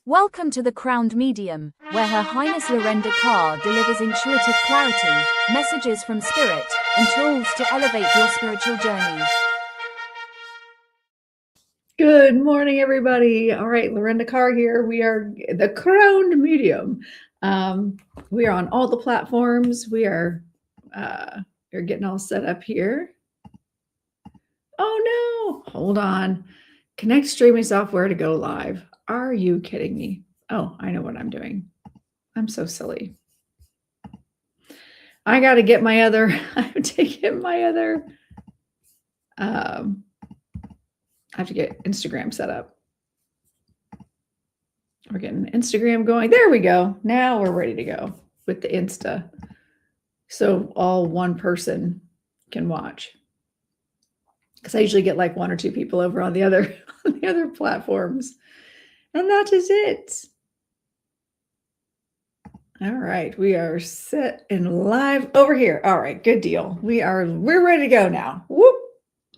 Welcome to the Crowned Medium, where Her Highness Lorenda Carr delivers intuitive clarity, messages from Spirit, and tools to elevate your spiritual journey. Good morning, everybody. All right, Lorenda Carr here. We are the Crowned Medium. We are on all the platforms. We're getting all set up here. Oh no, hold on. Connect streaming software to go live. Are you kidding me? Oh, I know what I'm doing. I'm so silly. I got to get my other, I have to get my other, I have to get Instagram set up. We're getting Instagram going. There we go. Now we're ready to go with the Insta. So all one person can watch. Because I usually get like one or two people over on the other platforms. And that is it. All right, we are set and live over here. All right, good deal. We're ready to go now. Whoop.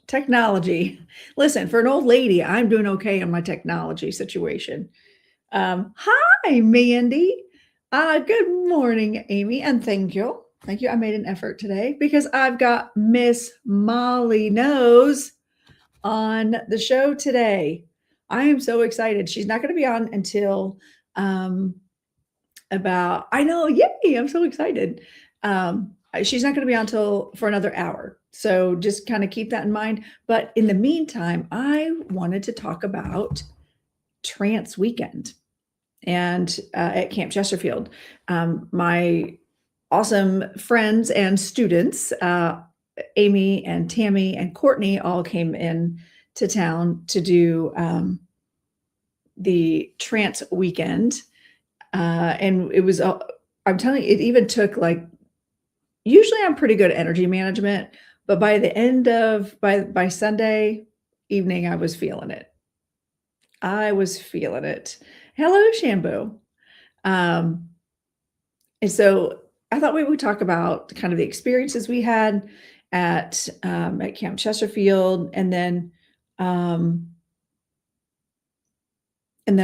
Technology. Listen, for an old lady, I'm doing okay on my technology situation. Hi, Mandy. Good morning, Amy, and thank you. Thank you. I made an effort today because I've got Miss Molly Knows on the show today. I am so excited. She's not going to be on until I know, yay, I'm so excited. She's not going to be on for another hour. So just kind of keep that in mind. But in the meantime, I wanted to talk about Trance Weekend and at Camp Chesterfield. My awesome friends and students, Amy and Tammy and Courtney, all came in to town to do the Trance Weekend. And it was, I'm telling you, it even took usually I'm pretty good at energy management, but by the end of, by Sunday evening, I was feeling it. Hello, Shampoo. And so I thought we would talk about kind of the experiences we had at Camp Chesterfield, and then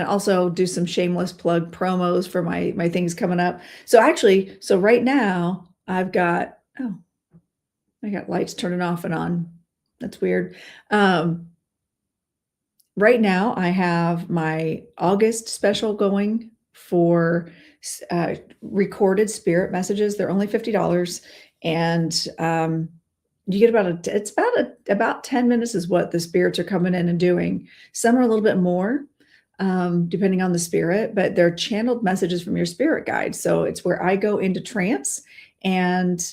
also do some shameless plug promos for my things coming up. So right now I've got, I got lights turning off and on. That's weird. Right now I have my August special going for recorded spirit messages. They're only $50, and you get about 10 minutes is what the spirits are coming in and doing. Some are a little bit more, depending on the spirit, but they're channeled messages from your spirit guides. So it's where I go into trance and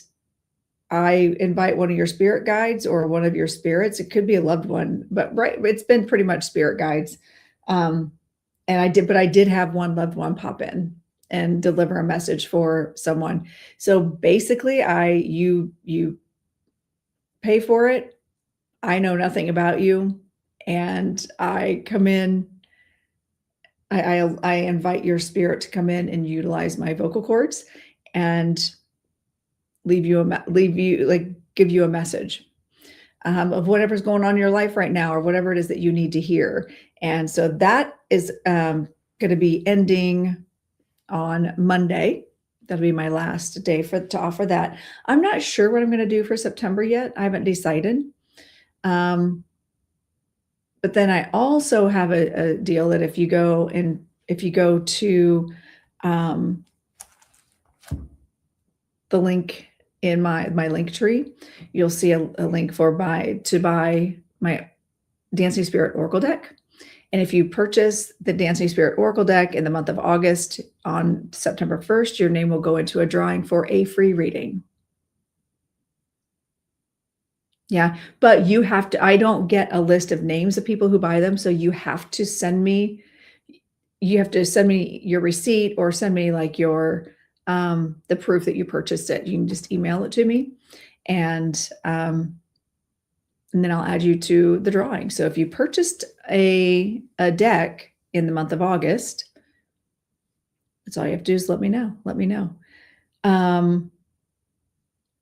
I invite one of your spirit guides or one of your spirits. It could be a loved one, but it's been pretty much spirit guides. And I did have one loved one pop in and deliver a message for someone. So basically you pay for it. I know nothing about you. And I come in, I invite your spirit to come in and utilize my vocal cords and give you a message of whatever's going on in your life right now, or whatever it is that you need to hear. And so that is going to be ending on Monday. That'll be my last day to offer that. I'm not sure what I'm going to do for September yet. I haven't decided. But then I also have a deal that if you go to the link in my link tree, you'll see a link to buy my Dancing Spirit Oracle deck. And if you purchase the Dancing Spirit Oracle deck in the month of August, on September 1st, your name will go into a drawing for a free reading. Yeah, but I don't get a list of names of people who buy them. So you have to send me your receipt, or send me the proof that you purchased it. You can just email it to me, and then I'll add you to the drawing. So if you purchased a deck in the month of August, that's all you have to do is let me know.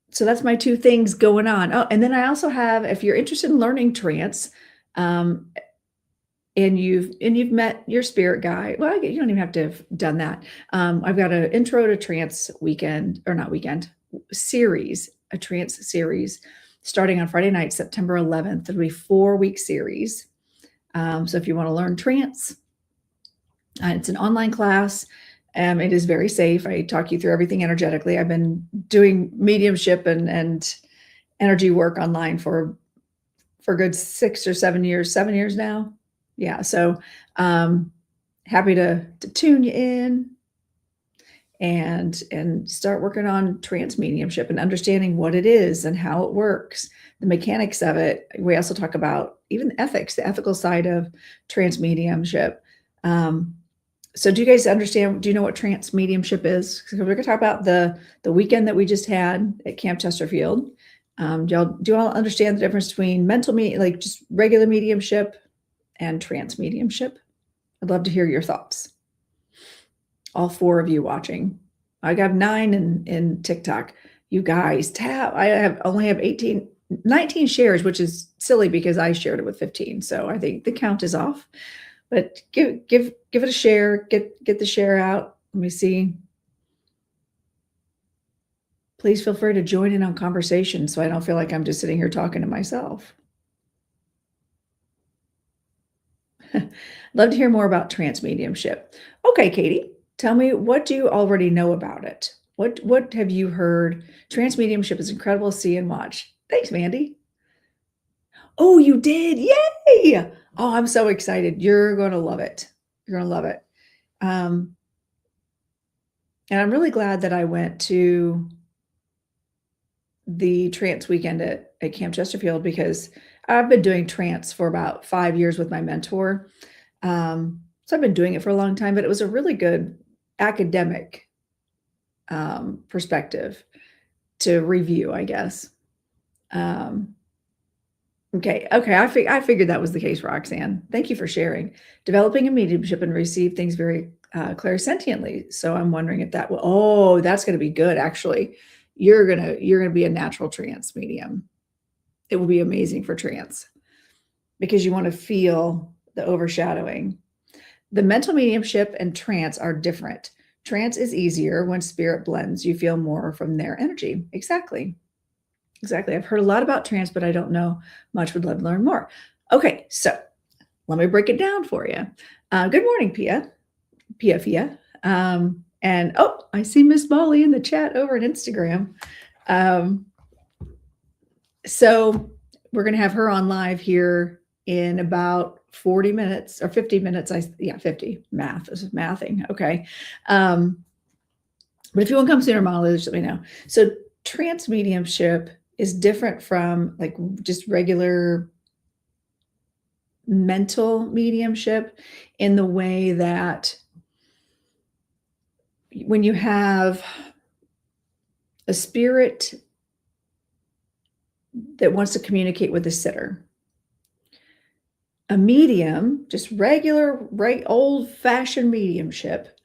So that's my two things going on. Oh, and then I also have, if you're interested in learning trance, and you've met your spirit guide. Well, you don't even have to have done that. I've got an intro to trance weekend, or not weekend, series, a trance series starting on Friday night, September 11th. It'll be 4-week series. So if you want to learn trance, it's an online class. It is very safe. I talk you through everything energetically. I've been doing mediumship and energy work online for a good 6 or 7 years, 7 years now. Yeah. So happy to tune you in and start working on trance mediumship and understanding what it is and how it works, the mechanics of it. We also talk about even ethics, the ethical side of trance mediumship. So do you guys understand? Do you know what trance mediumship is? So we're going to talk about the weekend that we just had at Camp Chesterfield. Do you all understand the difference between like just regular mediumship and trance mediumship? I'd love to hear your thoughts. All 4 of you watching. I got 9 in TikTok. You guys tap. I only have 19 shares, which is silly because I shared it with 15. So I think the count is off. But give it a share. Get the share out. Let me see. Please feel free to join in on conversation so I don't feel like I'm just sitting here talking to myself. Love to hear more about trance mediumship. Okay, Katie, tell me, what do you already know about it? What have you heard? Trance mediumship is incredible. See and watch. Thanks, Mandy. Oh, you did. Yay. Oh, I'm so excited. You're going to love it. You're going to love it. And I'm really glad that I went to the trance weekend at Camp Chesterfield, because I've been doing trance for about 5 years with my mentor. So I've been doing it for a long time, but it was a really good academic perspective to review, I guess. Okay. I figured that was the case, Roxanne. Thank you for sharing. Developing a mediumship and receive things very clairsentiently. So I'm wondering if that will. Oh, that's going to be good. Actually, you're gonna be a natural trance medium. It will be amazing for trance because you want to feel the overshadowing. The mental mediumship and trance are different. Trance is easier when spirit blends. You feel more from their energy. Exactly. I've heard a lot about trance, but I don't know much. Would love to learn more. Okay, so let me break it down for you. Good morning, Pia. And I see Miss Molly in the chat over at Instagram. So we're going to have her on live here in about 40 minutes or 50 minutes. 50. Math is mathing. Okay. But if you want to come sooner, Molly, just let me know. So trance mediumship is different from like just regular mental mediumship in the way that when you have a spirit that wants to communicate with a sitter, a medium, just regular, right, old-fashioned mediumship,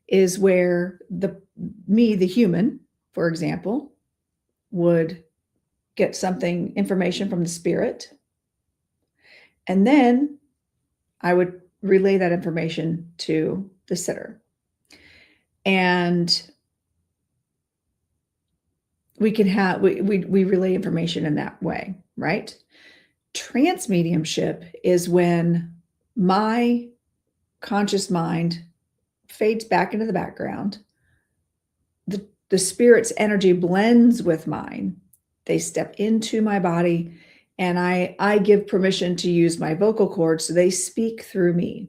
is where the human, for example, would get information from the spirit, and then I would relay that information to the sitter. And we relay information in that way, right? Trance mediumship is when my conscious mind fades back into the background. The spirit's energy blends with mine. They step into my body, and I give permission to use my vocal cords, so they speak through me.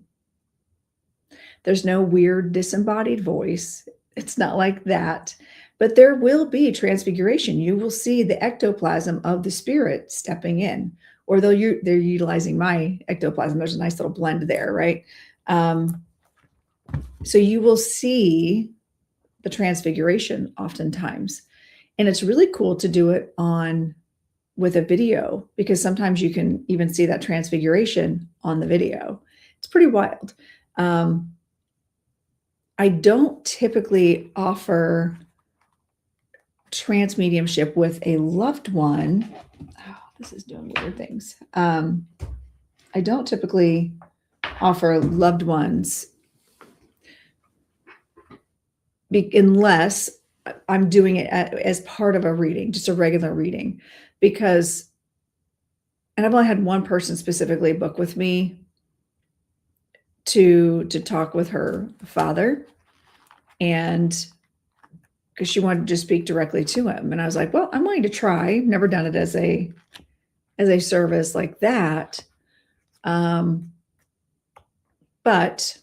There's no weird disembodied voice. It's not like that. But there will be transfiguration. You will see the ectoplasm of the spirit stepping in, or they're utilizing my ectoplasm. There's a nice little blend there, right? So you will see the transfiguration oftentimes. And it's really cool to do it with a video, because sometimes you can even see that transfiguration on the video. It's pretty wild. I don't typically offer trance mediumship with a loved one. Oh, this is doing weird things. I don't typically offer loved ones unless I'm doing it as part of a reading, just a regular reading, because, and I've only had one person specifically book with me to talk with her father, and because she wanted to just speak directly to him. And I was like, well, I'm willing to try. Never done it as a service like that. But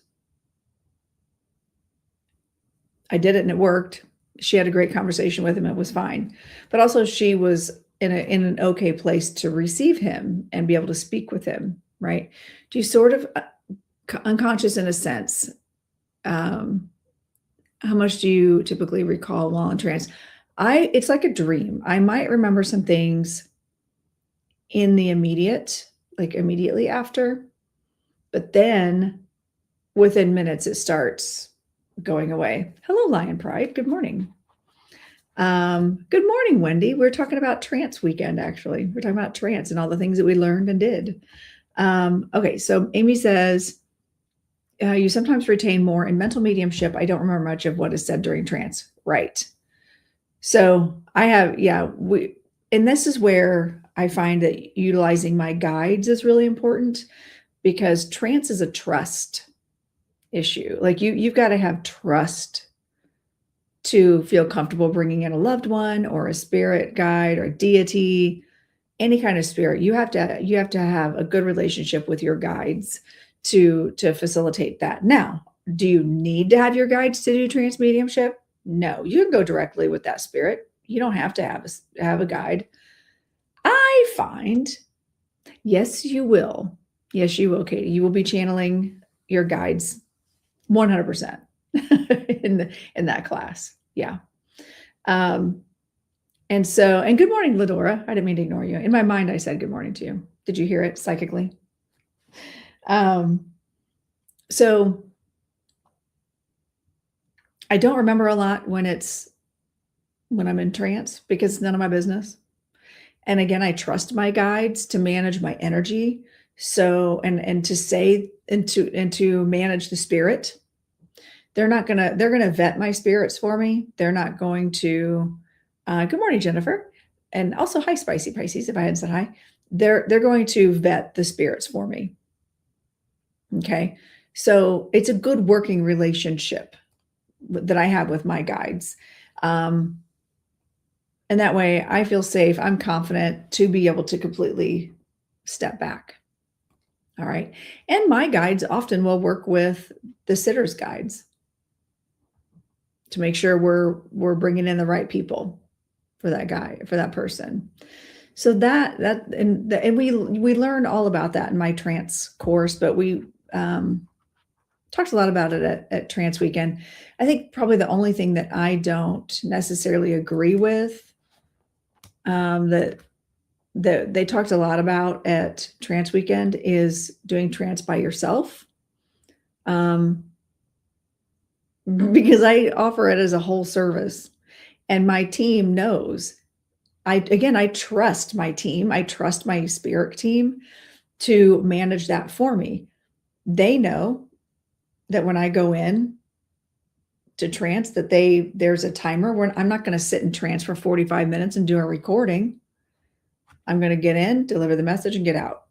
I did it and it worked. She had a great conversation with him. It was fine. But also she was in an okay place to receive him and be able to speak with him, right? Do you sort of unconscious in a sense? How much do you typically recall while in trance? It's like a dream. I might remember some things in the immediate, like immediately after, but then within minutes it starts going away. Hello, Lion Pride. Good morning. Good morning, Wendy. We're talking about trance weekend, actually. We're talking about trance and all the things that we learned and did. Okay, so Amy says, you sometimes retain more in mental mediumship. I don't remember much of what is said during trance. Right. So I have, and this is where I find that utilizing my guides is really important, because trance is a trust issue. Like you've got to have trust to feel comfortable bringing in a loved one or a spirit guide or a deity, any kind of spirit. You have to have a good relationship with your guides to facilitate that. Now, do you need to have your guides to do trance mediumship? No, you can go directly with that spirit. You don't have to have a guide. I find, yes, you will. Yes, you will, Katie. You will be channeling your guides 100% in that class. Yeah. And good morning, Ladora. I didn't mean to ignore you. In my mind, I said good morning to you. Did you hear it psychically? So I don't remember a lot when I'm in trance, because it's none of my business. And again, I trust my guides to manage my energy. So, and to say, and to manage the spirit. They're going to vet my spirits for me. They're not going to, good morning, Jennifer. And also, hi, Spicy Pisces, if I hadn't said hi. They're going to vet the spirits for me. Okay. So it's a good working relationship that I have with my guides. And that way I feel safe. I'm confident to be able to completely step back. All right. And my guides often will work with the sitter's guides to make sure we're bringing in the right people for that guy, for that person. So and we learned all about that in my trance course, but we talked a lot about it at Trance Weekend. I think probably the only thing that I don't necessarily agree with, that they talked a lot about at Trance Weekend, is doing trance by yourself. Because I offer it as a whole service, and my team knows. I trust my team. I trust my spirit team to manage that for me. They know that when I go in to trance, that there's a timer where I'm not going to sit in trance for 45 minutes and do a recording. I'm going to get in, deliver the message, and get out.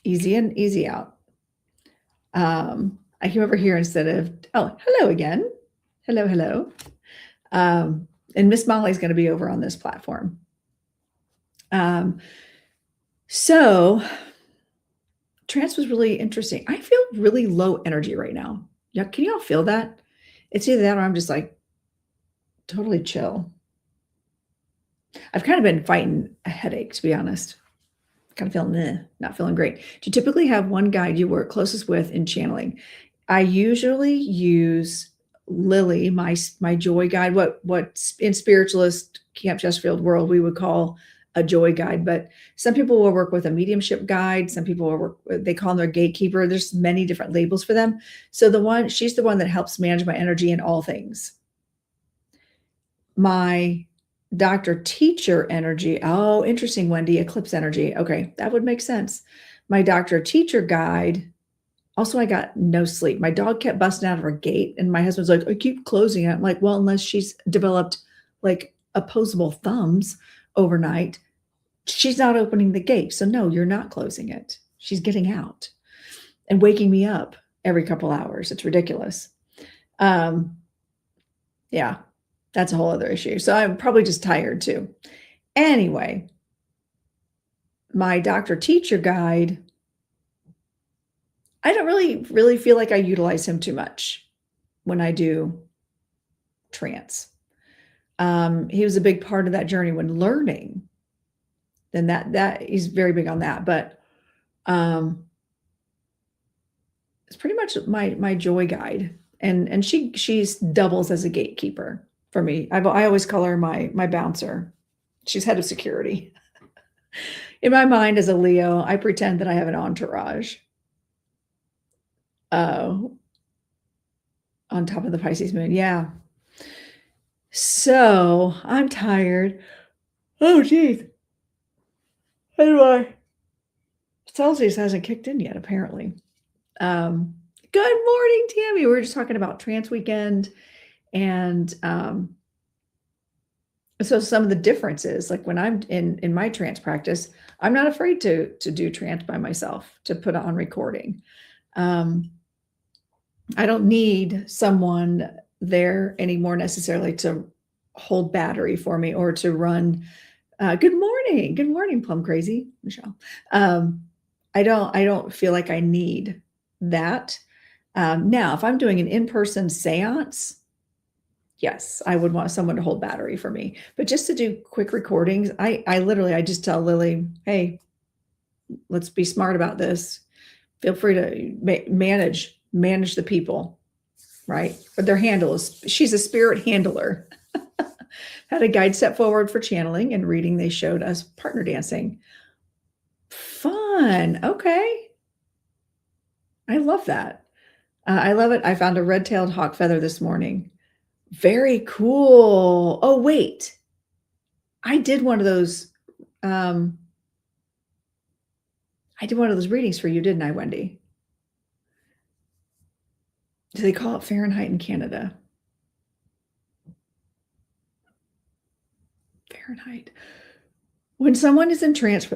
Easy in, easy out. I came over here instead of, hello again. Hello. And Miss Molly's going to be over on this platform. So trance was really interesting. I feel really low energy right now. Yeah, can y'all feel that? It's either that or I'm just like totally chill. I've kind of been fighting a headache, to be honest. Kind of feeling not feeling great. Do you typically have one guide you work closest with in channeling? I usually use Lily, my joy guide, what in spiritualist Camp Chesterfield world we would call a joy guide, but some people will work with a mediumship guide. Some people will work with, they call them their gatekeeper. There's many different labels for them. So she's the one that helps manage my energy in all things. My doctor teacher energy. Oh, interesting, Wendy. Eclipse energy. Okay, that would make sense. My doctor teacher guide Also, I got no sleep. My dog kept busting out of her gate, and my husband's like, I keep closing it. I'm like, well, unless she's developed like opposable thumbs overnight, she's not opening the gate. So no, you're not closing it. She's getting out and waking me up every couple hours. It's ridiculous. Yeah, that's a whole other issue. So I'm probably just tired too. Anyway, my doctor teacher guide, I don't really feel like I utilize him too much when I do trance. He was a big part of that journey when learning. Then that he's very big on that. But it's pretty much my joy guide, and she's doubles as a gatekeeper for me. I always call her my bouncer. She's head of security. In my mind, as a Leo, I pretend that I have an entourage. On top of the Pisces moon. Yeah. So I'm tired. Oh, geez. How do I? Celsius hasn't kicked in yet, apparently. Good morning, Tammy. We were just talking about trance weekend. And so some of the differences, like when I'm in my trance practice, I'm not afraid to do trance by myself, to put on recording. I don't need someone there anymore necessarily to hold battery for me or to run. Good morning, Plum Crazy, Michelle. I don't feel like I need that. Now, if I'm doing an in-person seance, yes, I would want someone to hold battery for me. But just to do quick recordings, I just tell Lily, hey, let's be smart about this. Feel free to manage the people, right? But their handle is, she's a spirit handler. Had a guide step forward for channeling and reading. They showed us partner dancing. Fun. Okay. I love that. I love it. I found a red-tailed hawk feather this morning. Very cool. Oh, wait. I did one of those. I did one of those readings for you, didn't I, Wendy? Do they call it Fahrenheit in Canada? Fahrenheit. When someone is in trance,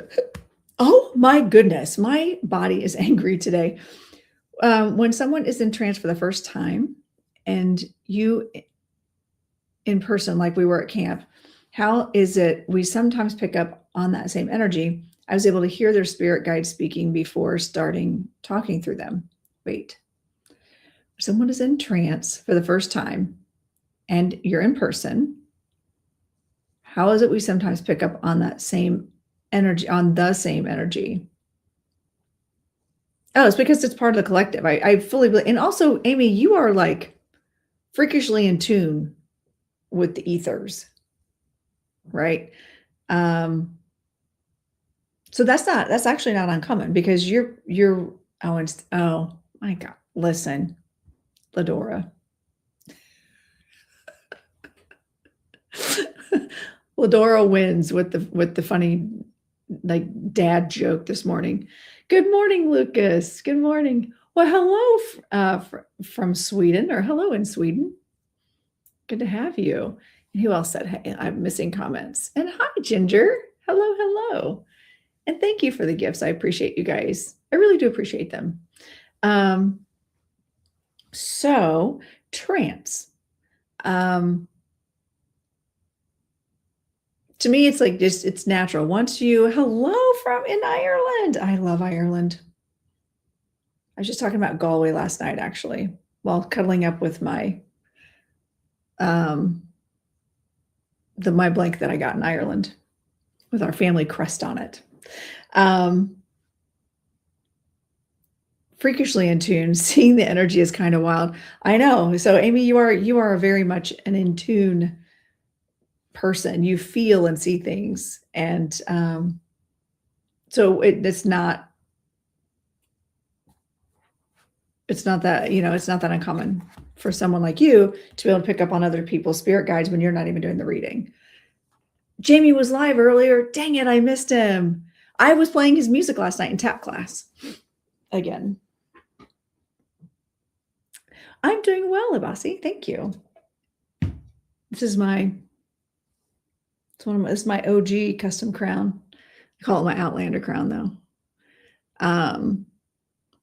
oh my goodness, my body is angry today. When someone is in trance for the first time and you in person, like we were at camp, how is it we sometimes pick up on that same energy? I was able to hear their spirit guide speaking before starting talking through them. Wait, someone is in trance for the first time and you're in person. How is it we sometimes pick up on that same energy, on the same energy? Oh, it's because it's part of the collective. I fully believe. And also, Amy, you are like freakishly in tune with the ethers, right? So that's actually not uncommon because you're oh my God, listen, Ladora. Ladora wins with the funny like dad joke this morning. Good morning, Lucas. Good morning. Well, hello from Sweden, or hello in Sweden. Good to have you. And who else said, hey, I'm missing comments. And hi, Ginger. Hello. And thank you for the gifts. I appreciate you guys. I really do appreciate them. So trance. To me, it's like just, it's natural. Once hello from in Ireland. I love Ireland. I was just talking about Galway last night, actually, while cuddling up with my, my blanket that I got in Ireland with our family crest on it. Freakishly in tune, seeing the energy is kind of wild. I know. So Amy, you are very much an in tune person. You feel and see things. And so it's not that, it's not that uncommon for someone like you to be able to pick up on other people's spirit guides when you're not even doing the reading. Jamie was live earlier. Dang it, I missed him. I was playing his music last night in tap class again. I'm doing well, Abasi. Thank you. This is my this is my OG custom crown. I call it my Outlander crown though. And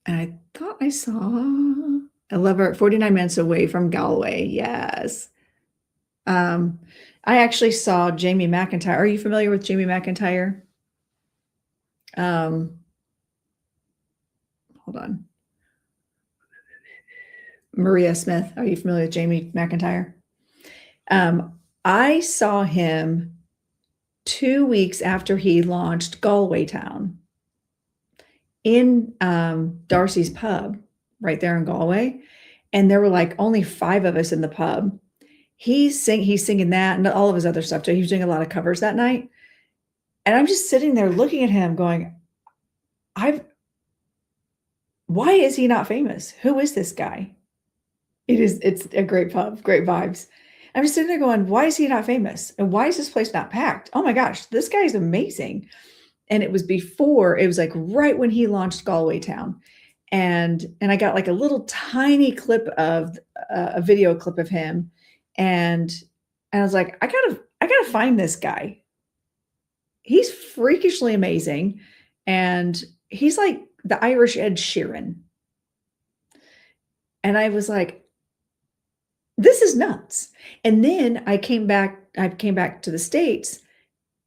I thought I saw 49 minutes away from Galway. Yes. I actually saw Jamie McIntyre. Are you familiar with Jamie McIntyre? Hold on. Maria Smith. Are you familiar with Jamie McIntyre? I saw him 2 weeks after he launched Galway Town in Darcy's pub right there in Galway. And there were like only 5 of us in the pub. He's singing that and all of his other stuff too. He was doing a lot of covers that night. And I'm just sitting there looking at him going, why is he not famous? Who is this guy? It's a great pub, great vibes. I'm just sitting there going, why is he not famous? And why is this place not packed? Oh my gosh, this guy is amazing. And it was like right when he launched Galway Town. And I got like a little tiny clip of a video clip of him. And I was like, I gotta find this guy. He's freakishly amazing. And he's like the Irish Ed Sheeran. And I was like, this is nuts. And then I came back to the States,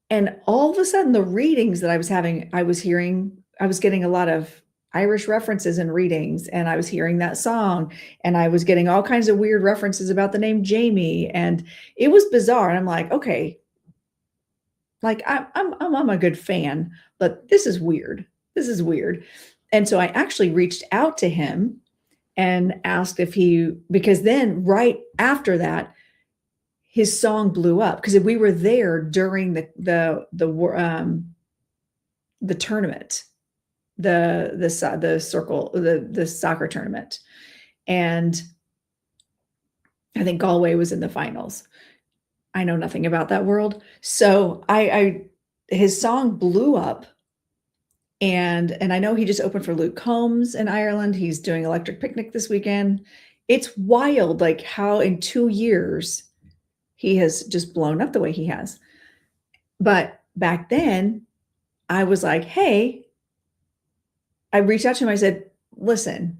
and all of a sudden the readings that I was having, I was getting a lot of Irish references in readings, and I was hearing that song, and I was getting all kinds of weird references about the name Jamie, and it was bizarre. And I'm like, okay, like I'm a good fan, but this is weird. This is weird. And so I actually reached out to him and asked because then right after that, his song blew up because we were there during the tournament, the soccer tournament. And I think Galway was in the finals. I know nothing about that world. So his song blew up. And I know he just opened for Luke Combs in Ireland. He's doing Electric Picnic this weekend. It's wild, like how in 2 years he has just blown up the way he has. But back then, I was like, hey, I reached out to him. I said, listen,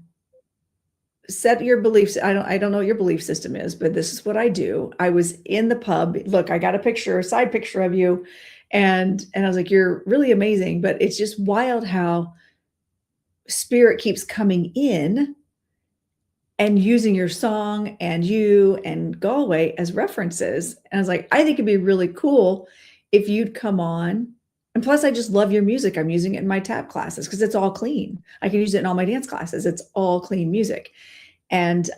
set your beliefs. I don't know what your belief system is, but this is what I do. I was in the pub. Look, I got a side picture of you. And I was like, you're really amazing, but it's just wild how spirit keeps coming in and using your song and you and Galway as references. And I was like, I think it'd be really cool if you'd come on. And plus, I just love your music. I'm using it in my tap classes because it's all clean. I can use it in all my dance classes. It's all clean music. And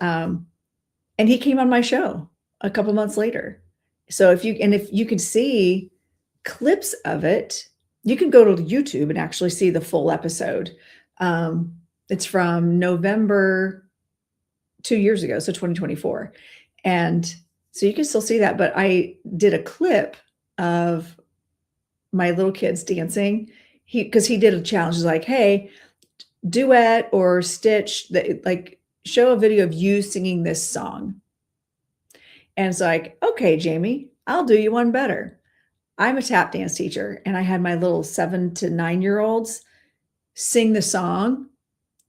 he came on my show a couple months later. So if you can see clips of it, you can go to YouTube and actually see the full episode. It's from November 2 years ago, so 2024. And so you can still see that, but I did a clip of my little kids dancing. Because he did a challenge. He's like, hey, duet or stitch, like show a video of you singing this song. And it's like, okay, Jamie, I'll do you one better. I'm a tap dance teacher, and I had my little 7 to 9-year-olds sing the song.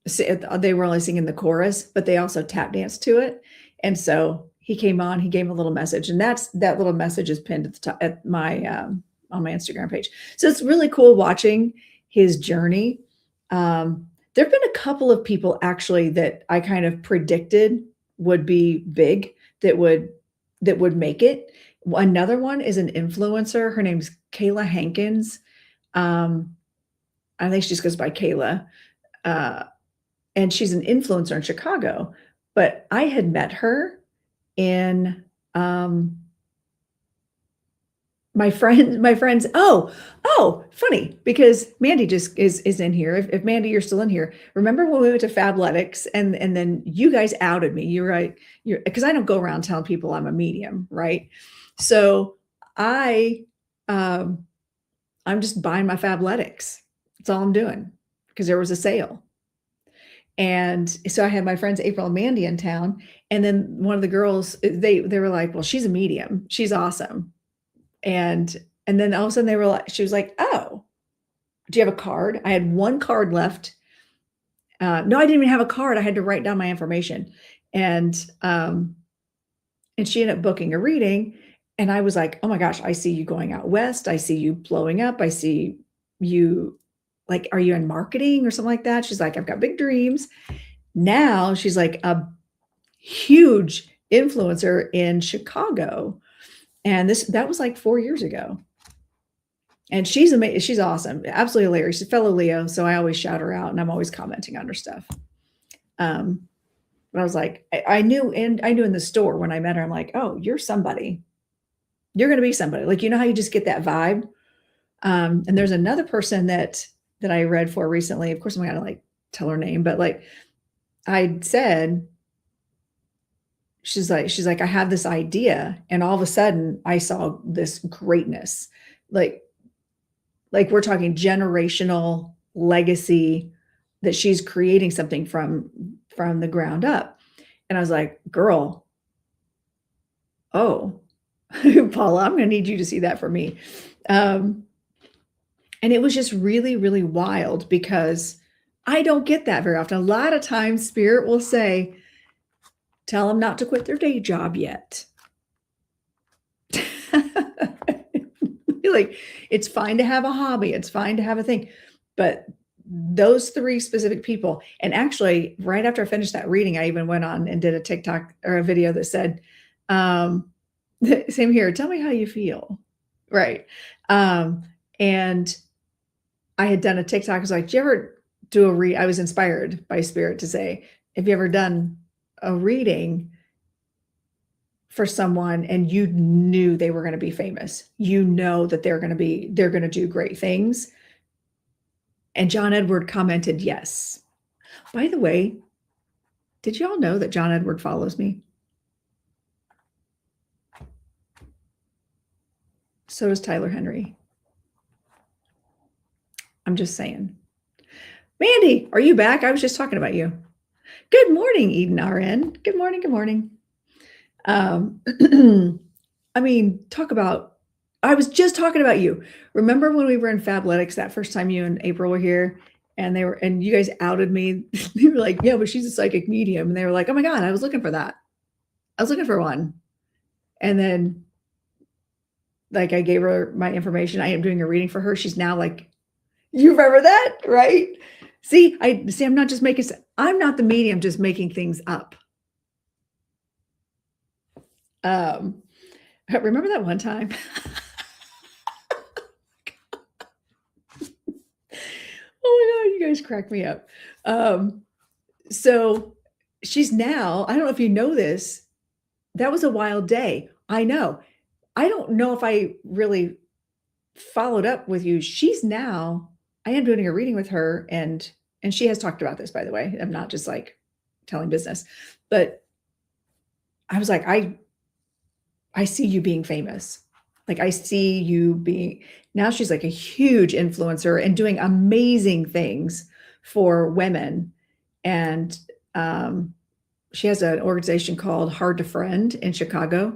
They were only singing the chorus, but they also tap danced to it. And so he came on, he gave a little message, and that little message is pinned at the top at my on my Instagram page. So it's really cool watching his journey. There've been a couple of people actually that I kind of predicted would be big that would make it. Another one is an influencer. Her name's Kayla Hankins. I think she just goes by Kayla. And she's an influencer in Chicago. But I had met her in my friends. Oh, funny, because Mandy just is in here. If Mandy, you're still in here. Remember when we went to Fabletics and then you guys outed me? You're right. Because I don't go around telling people I'm a medium, right? So I'm just buying my Fabletics. That's all I'm doing because there was a sale. And so I had my friends April and Mandy in town, and then one of the girls, they were like, well, she's a medium. She's awesome. And then all of a sudden she was like, oh, do you have a card? I had one card left. No, I didn't even have a card. I had to write down my information. And she ended up booking a reading. And I was like, oh my gosh, I see you going out west. I see you blowing up. I see you, like, are you in marketing or something like that? She's like, I've got big dreams. Now she's like a huge influencer in Chicago. And that was like 4 years ago. And she's amazing. She's awesome. Absolutely hilarious. She's a fellow Leo. So I always shout her out and I'm always commenting on her stuff. But I was like, I knew in the store when I met her, I'm like, oh, you're somebody. You're going to be somebody. Like, you know how you just get that vibe? And there's another person that I read for recently. Of course, I'm going to like tell her name, but like I said, she's like, I have this idea. And all of a sudden I saw this greatness. Like we're talking generational legacy that she's creating something from the ground up. And I was like, girl, oh, Paula, I'm going to need you to see that for me. And it was just really, really wild because I don't get that very often. A lot of times Spirit will say, tell them not to quit their day job yet. Like, it's fine to have a hobby. It's fine to have a thing. But those three specific people, and actually right after I finished that reading, I even went on and did a TikTok or a video that said, same here, tell me how you feel. Right. And I had done a TikTok. I was like, do you ever do I was inspired by Spirit to say, have you ever done a reading for someone and you knew they were going to be famous? You know that they're going to do great things. And John Edward commented, yes. By the way, did y'all know that John Edward follows me? So does Tyler Henry. I'm just saying. Mandy, are you back? I was just talking about you. Good morning, Eden RN. Good morning. Good morning. I mean, I was just talking about you. Remember when we were in Fabletics that first time you and April were here and you guys outed me? They were like, yeah, but she's a psychic medium. And they were like, oh my God, I was looking for that. I was looking for one. And then like I gave her my information. I am doing a reading for her. She's now like, you remember that, right? See, I'm not the medium just making things up. Remember that one time? Oh my God, you guys crack me up. So she's now, I don't know if you know this, that was a wild day. I know. I don't know if I really followed up with you. I am doing a reading with her and she has talked about this, by the way. I'm not just like telling business, but I was like, I see you being famous. Like I see you being, now she's like a huge influencer and doing amazing things for women. And she has an organization called Hard to Friend in Chicago.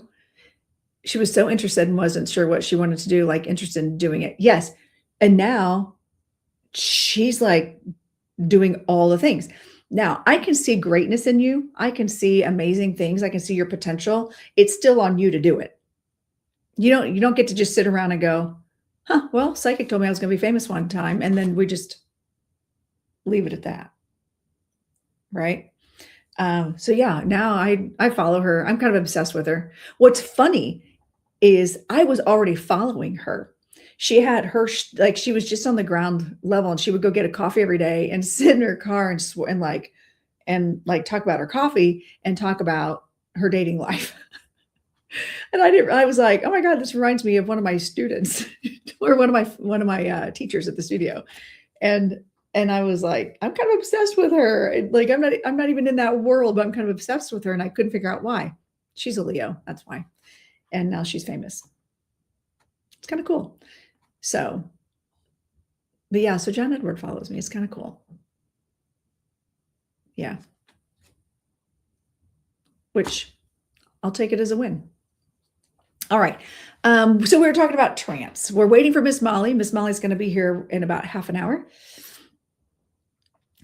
She was so interested and wasn't sure what she wanted to do, like interested in doing it. Yes. And now she's like doing all the things. Now I can see greatness in you. I can see amazing things. I can see your potential. It's still on you to do it. You don't get to just sit around and go, huh, well, psychic told me I was going to be famous one time. And then we just leave it at that. Right. So yeah, now I follow her. I'm kind of obsessed with her. What's funny is I was already following her. She had her, like, she was just on the ground level and she would go get a coffee every day and sit in her car and talk about her coffee and talk about her dating life. And I was like, oh my God, this reminds me of one of my students or one of my teachers at the studio. And I was like, I'm kind of obsessed with her. Like, I'm not even in that world, but I'm kind of obsessed with her. And I couldn't figure out why. She's a Leo. That's why. And now she's famous. It's kind of cool. So, but yeah, so John Edward follows me. It's kind of cool. Yeah. Which I'll take it as a win. All right. So we were talking about trance. We're waiting for Miss Molly. Miss Molly's going to be here in about half an hour.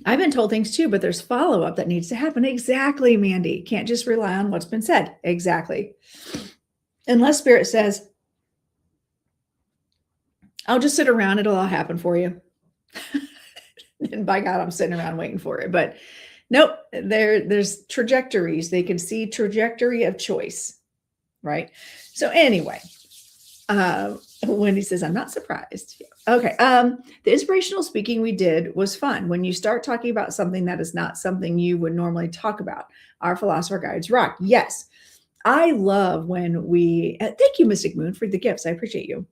I've been told things too, but there's follow-up that needs to happen. Exactly, Mandy. Can't just rely on what's been said. Exactly. Unless Spirit says, I'll just sit around, it'll all happen for you. And by God, I'm sitting around waiting for it. But nope, there's trajectories. They can see trajectory of choice, right? So anyway, Wendy says, I'm not surprised. Okay. The inspirational speaking we did was fun. When you start talking about something that is not something you would normally talk about, our philosopher guides rock. Yes. I love when we, thank you, Mystic Moon, for the gifts. I appreciate you.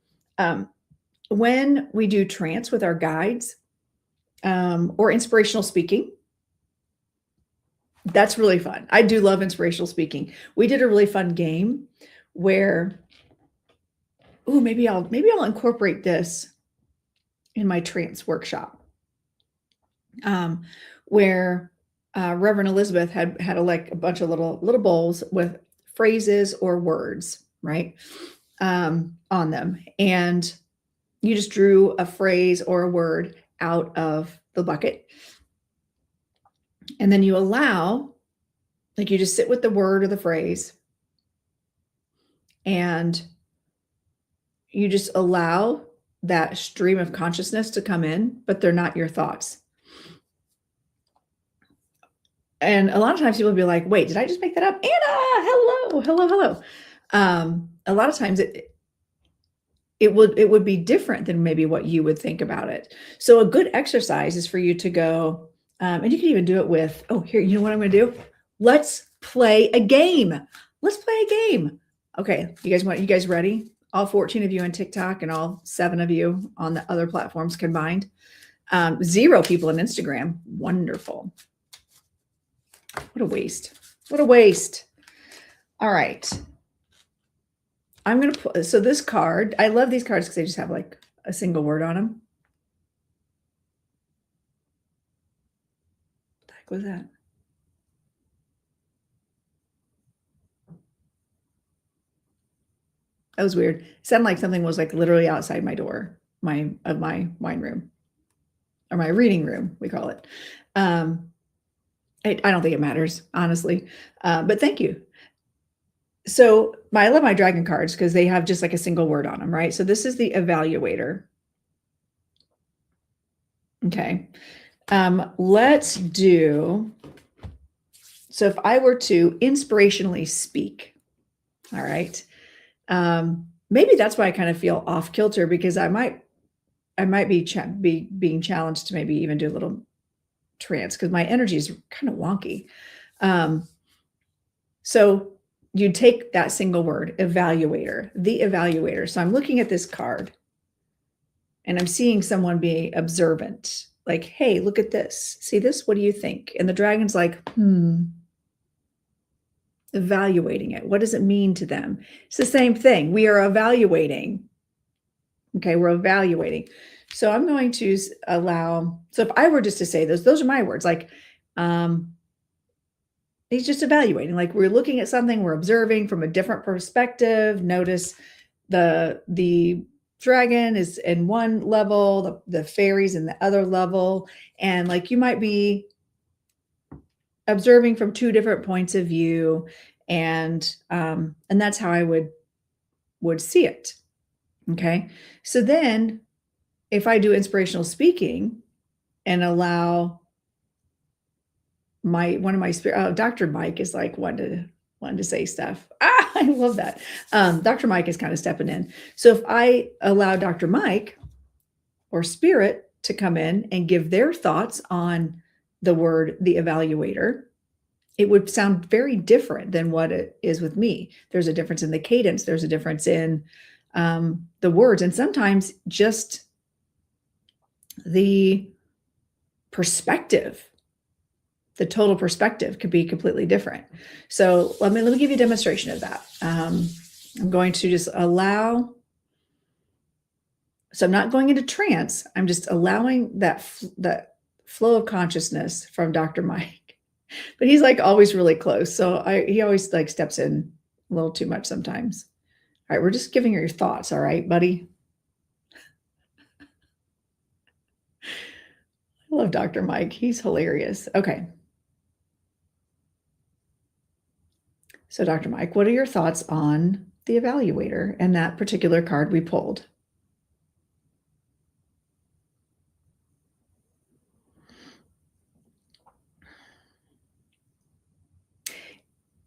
When we do trance with our guides, or inspirational speaking, that's really fun. I do love inspirational speaking. We did a really fun game where, maybe I'll incorporate this in my trance workshop, where Reverend Elizabeth had a bunch of little bowls with phrases or words, right, on them, and you just drew a phrase or a word out of the bucket, and then you allow, like, you just sit with the word or the phrase, and you just allow that stream of consciousness to come in, but they're not your thoughts. And a lot of times people will be like, wait, did I just make that up? Anna, hello. A lot of times it would be different than maybe what you would think about it. So a good exercise is for you to go, and you can even do it with, here, you know what I'm going to do? Let's play a game. Okay. You guys ready? All 14 of you on TikTok and all 7 of you on the other platforms combined. 0 people on Instagram. Wonderful. What a waste. All right. I'm going to put, so this card, I love these cards because they just have like a single word on them. What the heck was that? That was weird. It sounded like something was like literally outside my door, of my wine room, or my reading room, we call it. I don't think it matters, honestly. But thank you. So I love my dragon cards because they have just like a single word on them, right? So this is the evaluator. Okay. Let's do, so if I were to inspirationally speak, all right. Maybe that's why I kind of feel off kilter, because I might be being challenged to maybe even do a little trance because my energy is kind of wonky. So you take that single word, evaluator, the evaluator. So I'm looking at this card and I'm seeing someone be observant, like, hey, look at this. See this? What do you think? And the dragon's like, evaluating it. What does it mean to them? It's the same thing. We are evaluating. Okay, we're evaluating. So I'm going to allow, so if I were just to say those are my words, like, he's just evaluating, like we're looking at something, we're observing from a different perspective. Notice the dragon is in one level, the fairies in the other level. And like, you might be observing from 2 different points of view. And that's how I would see it. Okay. So then if I do inspirational speaking and allow one of my spirit, Dr. Mike is like wanting to say stuff. I love that. Dr. Mike is kind of stepping in. So if I allow Dr. Mike or spirit to come in and give their thoughts on the word, the evaluator, it would sound very different than what it is with me. There's a difference in the cadence. There's a difference in the words, and sometimes just the perspective, the total perspective could be completely different. So let me give you a demonstration of that. I'm going to just allow, so I'm not going into trance. I'm just allowing that flow of consciousness from Dr. Mike. But he's like always really close. So he always like steps in a little too much sometimes. All right, we're just giving her your thoughts. All right, buddy. I love Dr. Mike. He's hilarious. Okay. So, Dr. Mike, what are your thoughts on the evaluator and that particular card we pulled?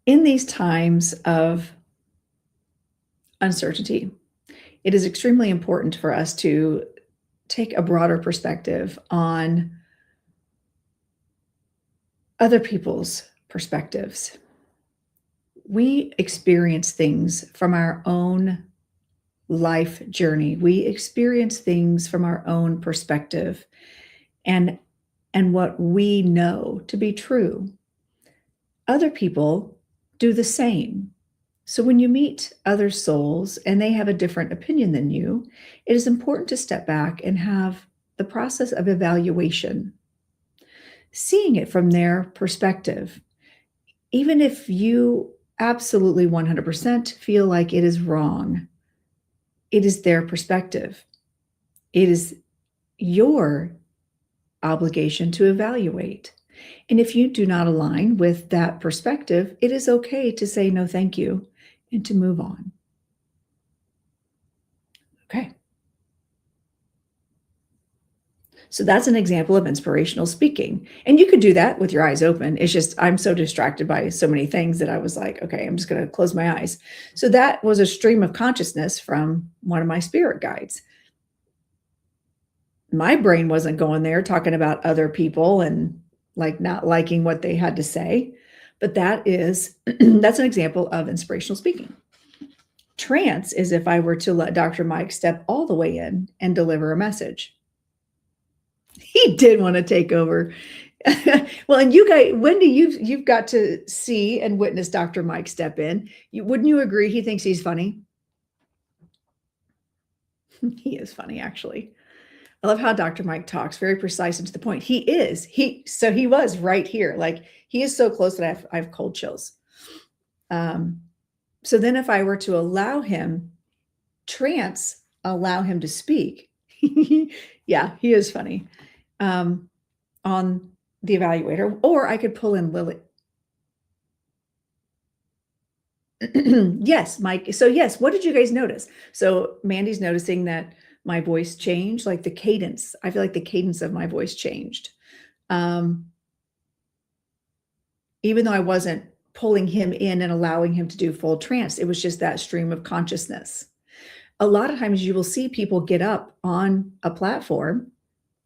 In these times of uncertainty, it is extremely important for us to take a broader perspective on other people's perspectives. We experience things from our own life journey. We experience things from our own perspective and what we know to be true. Other people do the same. So when you meet other souls and they have a different opinion than you, it is important to step back and have the process of evaluation, seeing it from their perspective. Even if you absolutely 100% feel like it is wrong, it is their perspective. It is your obligation to evaluate. And if you do not align with that perspective, it is okay to say no, thank you, and to move on. Okay. So that's an example of inspirational speaking. And you could do that with your eyes open. It's just, I'm so distracted by so many things that I was like, okay, I'm just going to close my eyes. So that was a stream of consciousness from one of my spirit guides. My brain wasn't going there talking about other people and like not liking what they had to say. But that is, that's an example of inspirational speaking. Trance is if I were to let Dr. Mike step all the way in and deliver a message. He did want to take over. Well, and you guys, Wendy, you've got to see and witness Dr. Mike step in. Wouldn't you agree? He thinks he's funny. He is funny, actually. I love how Dr. Mike talks, very precise and to the point. So he was right here. Like he is so close that I have cold chills. So then if I were to allow him allow him to speak. Yeah, he is funny. On the evaluator, or I could pull in Lily. Yes, Mike. So yes, what did you guys notice? So Mandy's noticing that my voice changed, like the cadence. I feel like the cadence of my voice changed. Even though I wasn't pulling him in and allowing him to do full trance, it was just that stream of consciousness. A lot of times you will see people get up on a platform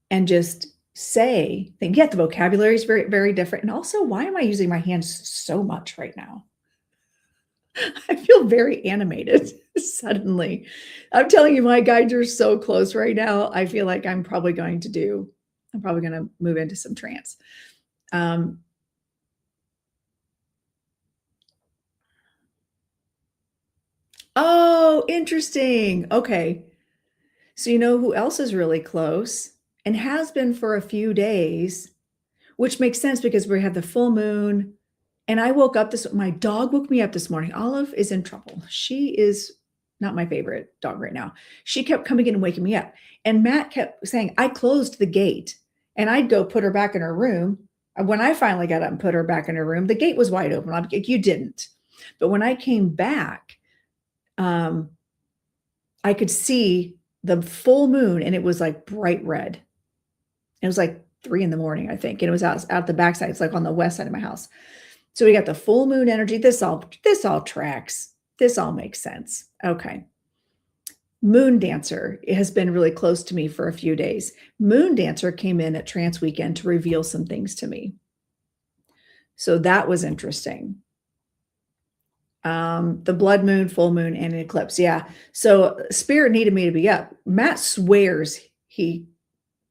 and just say things. Yet the vocabulary is very, very different. And also, why am I using my hands so much right now? I feel very animated suddenly. I'm telling you, my guides are so close right now. I feel like I'm probably going to move into some trance. Oh, interesting. Okay. So you know who else is really close and has been for a few days, which makes sense because we have the full moon. And I woke up my dog woke me up this morning. Olive is in trouble. She is not my favorite dog right now. She kept coming in and waking me up. And Matt kept saying, I closed the gate and I'd go put her back in her room. When I finally got up and put her back in her room, the gate was wide open. I'm like, you didn't. But when I came back, I could see the full moon and it was like bright red. It was like 3 a.m, I think. And it was out the backside. It's like on the west side of my house. So we got the full moon energy. This all tracks. This all makes sense. Okay. Moon Dancer has been really close to me for a few days. Moon Dancer came in at Trance Weekend to reveal some things to me. So that was interesting. The blood moon, full moon, and an eclipse. Yeah. So Spirit needed me to be up. Matt swears he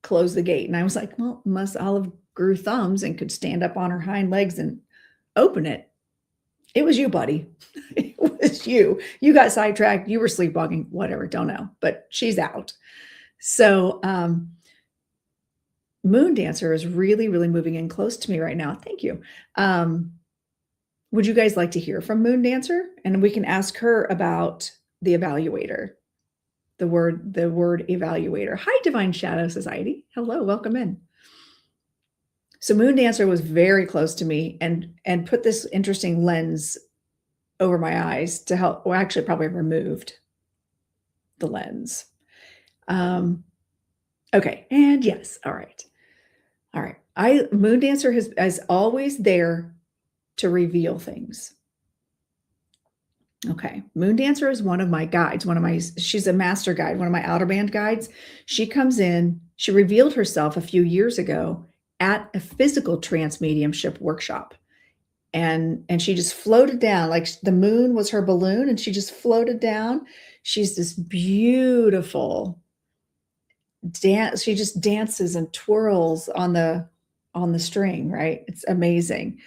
closed the gate. And I was like, well, unless Olive grew thumbs and could stand up on her hind legs and open it. It was you, buddy. It was you. You got sidetracked. You were sleepwalking, whatever. Don't know, but she's out. So, Moon Dancer is really, really moving in close to me right now. Thank you. Would you guys like to hear from Moon Dancer? And we can ask her about the evaluator, the word evaluator. Hi, Divine Shadow Society. Hello, welcome in. So Moon Dancer was very close to me and put this interesting lens over my eyes to help, well, actually probably removed the lens. Okay, and yes, all right. All right. Moon Dancer is always there to reveal things. Okay. Moon Dancer is one of my guides, she's a master guide, one of my outer band guides. She comes in, she revealed herself a few years ago at a physical trance mediumship workshop. And she just floated down, like the moon was her balloon, and she just floated down. She's this beautiful dance. She just dances and twirls on the string, right? It's amazing.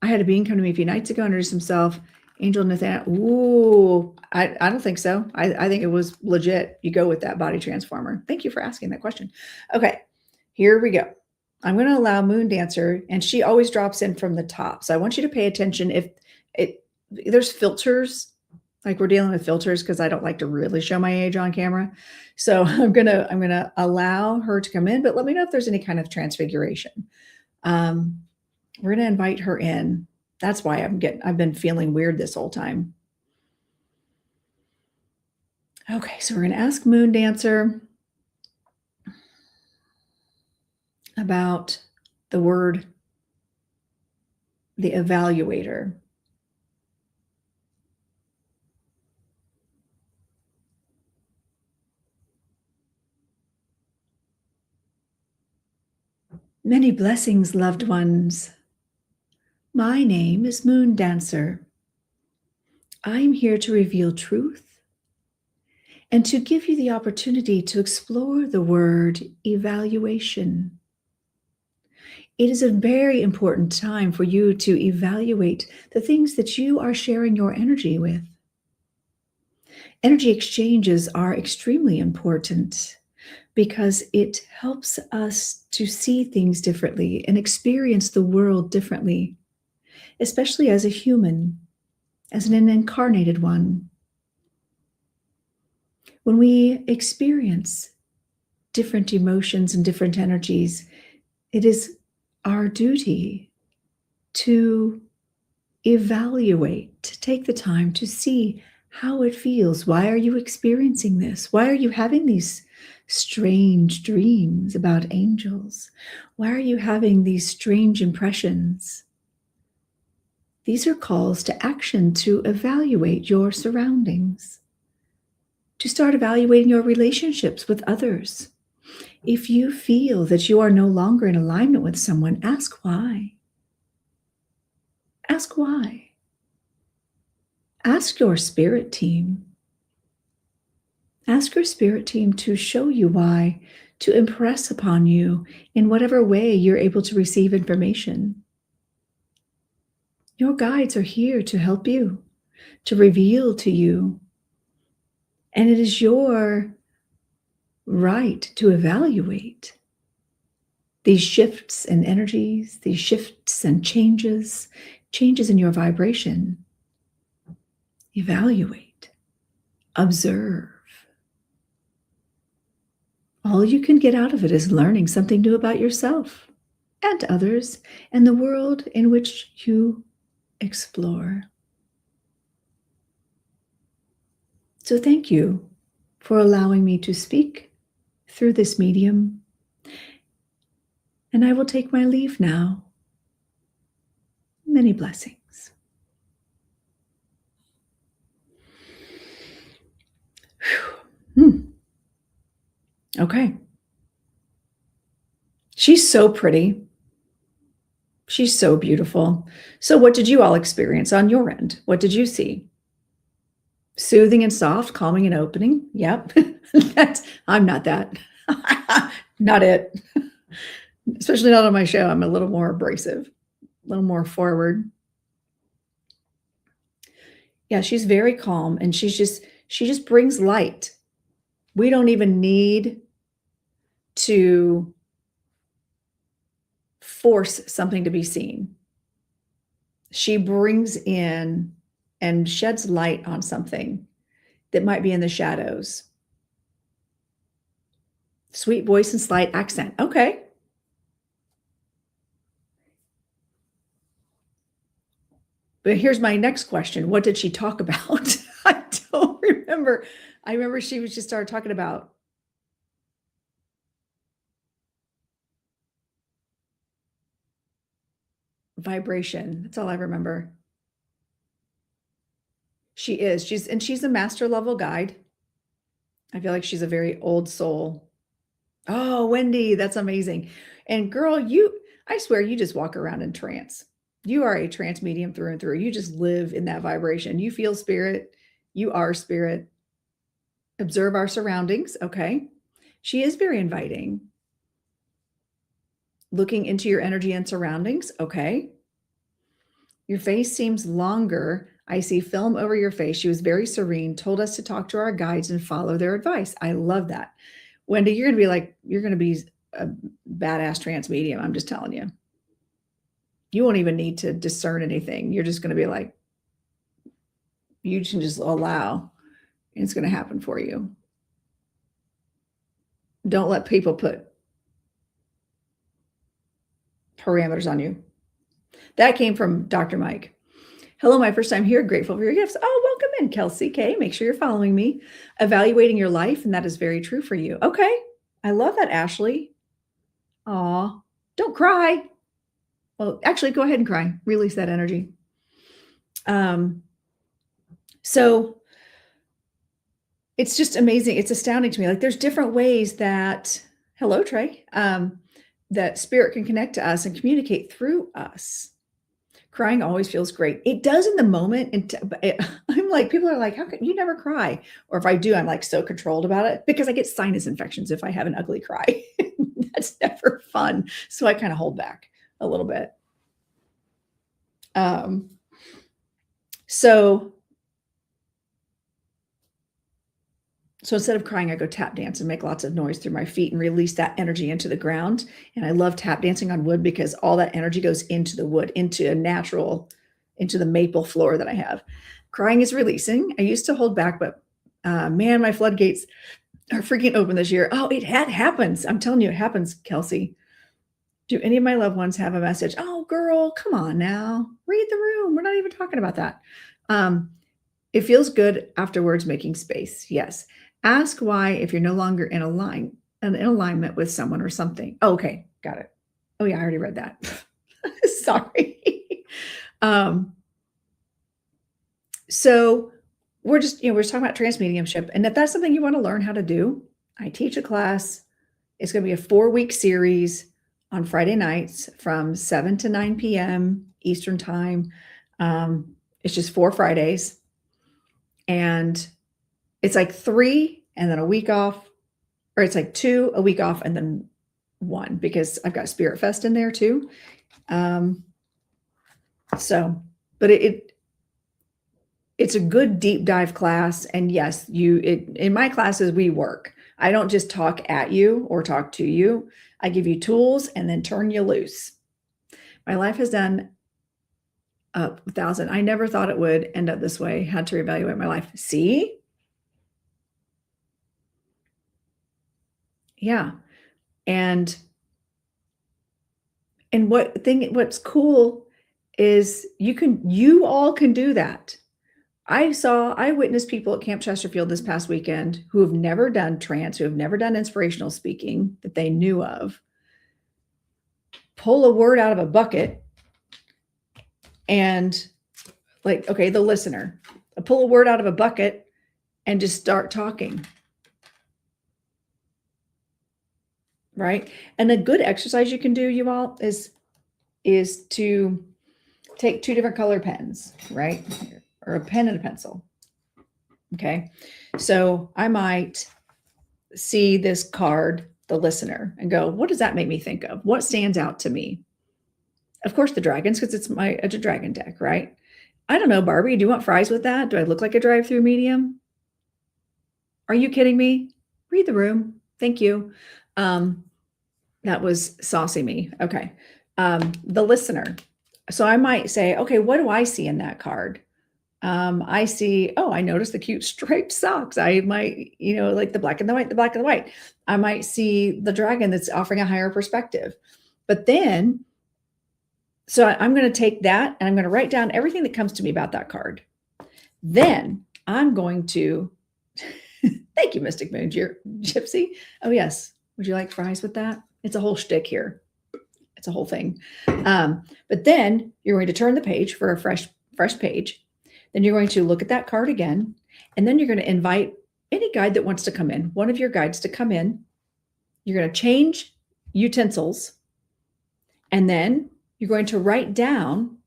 I had a being come to me a few nights ago, introduce himself, Angel Nathaniel. Ooh, I don't think so. I think it was legit. You go with that body transformer. Thank you for asking that question. Okay, here we go. I'm going to allow Moon Dancer, and she always drops in from the top. So I want you to pay attention. If there's filters, like we're dealing with filters, because I don't like to really show my age on camera. So I'm gonna allow her to come in, but let me know if there's any kind of transfiguration. We're going to invite her in. That's why I've been feeling weird this whole time. Okay, so we're going to ask Moon Dancer about the word, the evaluator. Many blessings, loved ones. My name is Moon Dancer. I'm here to reveal truth and to give you the opportunity to explore the word evaluation. It is a very important time for you to evaluate the things that you are sharing your energy with. Energy exchanges are extremely important because it helps us to see things differently and experience the world differently, especially as a human, as an incarnated one. When we experience different emotions and different energies, it is our duty to evaluate, to take the time to see how it feels. Why are you experiencing this? Why are you having these strange dreams about angels? Why are you having these strange impressions? These are calls to action to evaluate your surroundings, to start evaluating your relationships with others. If you feel that you are no longer in alignment with someone, ask why. Ask why. Ask your spirit team. Ask your spirit team to show you why, to impress upon you in whatever way you're able to receive information. Your guides are here to help you, to reveal to you. And it is your right to evaluate these shifts in energies, these shifts and changes in your vibration. Evaluate, observe. All you can get out of it is learning something new about yourself and others and the world in which you explore. So thank you for allowing me to speak through this medium. And I will take my leave now. Many blessings. Okay. She's so pretty. She's so beautiful. So what did you all experience on your end? What did you see? Soothing and soft, calming and opening. Yep. I'm not that. Not it. Especially not on my show. I'm a little more abrasive, a little more forward. Yeah, she's very calm, and she just brings light. We don't even need to force something to be seen. She brings in and sheds light on something that might be in the shadows. Sweet voice and slight accent. Okay. But here's my next question. What did she talk about? I don't remember. I remember she was just started talking about vibration. That's all I remember. She is. She's a master level guide. I feel like she's a very old soul. Oh, Wendy, that's amazing. And girl, I swear you just walk around in trance. You are a trance medium through and through. You just live in that vibration. You feel spirit. You are spirit. Observe our surroundings. Okay. She is very inviting. Looking into your energy and surroundings. Okay. Your face seems longer. I see film over your face. She was very serene, told us to talk to our guides and follow their advice. I love that. Wendy, you're going to be a badass trance medium. I'm just telling you. You won't even need to discern anything. You're just going to be like, you can just allow, and it's going to happen for you. Don't let people put parameters on you. That came from Dr. Mike. Hello, my first time here. Grateful for your gifts. Oh, welcome in, Kelsey K. Make sure you're following me. Evaluating your life, and that is very true for you. Okay. I love that, Ashley. Aw, don't cry. Well, actually, go ahead and cry. Release that energy. So it's just amazing. It's astounding to me. Like there's different ways that, hello, Trey, that spirit can connect to us and communicate through us. Crying always feels great. It does in the moment. And I'm like, people are like, how can you never cry? Or if I do, I'm like so controlled about it because I get sinus infections if I have an ugly cry. That's never fun. So I kind of hold back a little bit. So instead of crying, I go tap dance and make lots of noise through my feet and release that energy into the ground. And I love tap dancing on wood because all that energy goes into the wood, into the maple floor that I have. Crying is releasing. I used to hold back, but man, my floodgates are freaking open this year. Oh, it happens. I'm telling you, it happens, Kelsey. Do any of my loved ones have a message? Oh, girl, come on now. Read the room. We're not even talking about that. It feels good afterwards making space. Yes. Ask why if you're no longer in alignment with someone or something. Oh, okay. Got it. Oh, yeah, I already read that. Sorry. So we're just, we're talking about trance mediumship. And if that's something you want to learn how to do, I teach a class. It's going to be a 4-week series on Friday nights from 7 to 9 p.m. Eastern time. It's just 4 Fridays. And it's like 3 and then a week off, or it's like 2, a week off, and then 1 because I've got Spirit Fest in there too. But it's a good deep dive class. And yes, in my classes, we work. I don't just talk at you or talk to you. I give you tools and then turn you loose. My life has done up 1,000. I never thought it would end up this way. Had to reevaluate my life. See? Yeah. And what's cool is you all can do that. I witnessed people at Camp Chesterfield this past weekend who have never done trance, who have never done inspirational speaking that they knew of, pull a word out of a bucket and like, okay, the listener, pull a word out of a bucket and just start talking. Right. And a good exercise you can do, you all, is to take 2 different color pens, right? Or a pen and a pencil. Okay. So I might see this card, the listener, and go, what does that make me think of? What stands out to me? Of course, the dragons, because it's a dragon deck, right? I don't know, Barbie, do you want fries with that? Do I look like a drive-through medium? Are you kidding me? Read the room. Thank you. That was saucy me. Okay. The listener. So I might say, okay, what do I see in that card? I see, oh, I noticed the cute striped socks. I might, like the black and the white, the black and the white. I might see the dragon that's offering a higher perspective. But then, so I'm going to take that and I'm going to write down everything that comes to me about that card. Then I'm going to, thank you, Mystic Moon Gypsy. Oh, yes. Would you like fries with that? It's a whole shtick here. It's a whole thing. But then you're going to turn the page for a fresh page. Then you're going to look at that card again, and then you're going to invite any guide that wants to come in, one of your guides to come in. You're going to change utensils, and then you're going to write down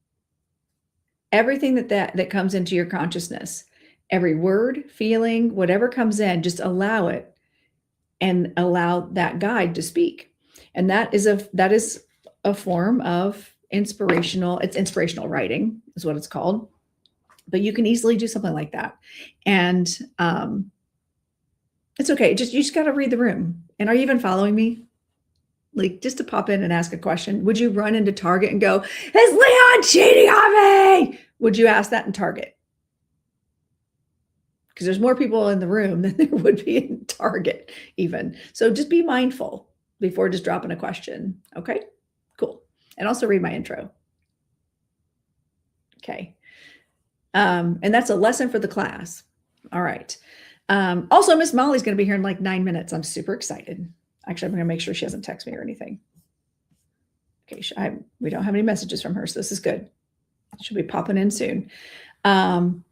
everything that comes into your consciousness. Every word, feeling, whatever comes in, just allow it and allow that guide to speak. And that is a form of inspirational writing is what it's called. But you can easily do something like that. And it's okay. You just got to read the room. And are you even following me? Like, just to pop in and ask a question. Would you run into Target and go, is Leon cheating on me? Would you ask that in Target? Because there's more people in the room than there would be in Target even. So just be mindful before just dropping a question. Okay, cool. And also read my intro. Okay. And that's a lesson for the class. All right. Also, Miss Molly's going to be here in like 9 minutes. I'm super excited. Actually, I'm going to make sure she hasn't texted me or anything. Okay. We don't have any messages from her, so this is good. She'll be popping in soon. So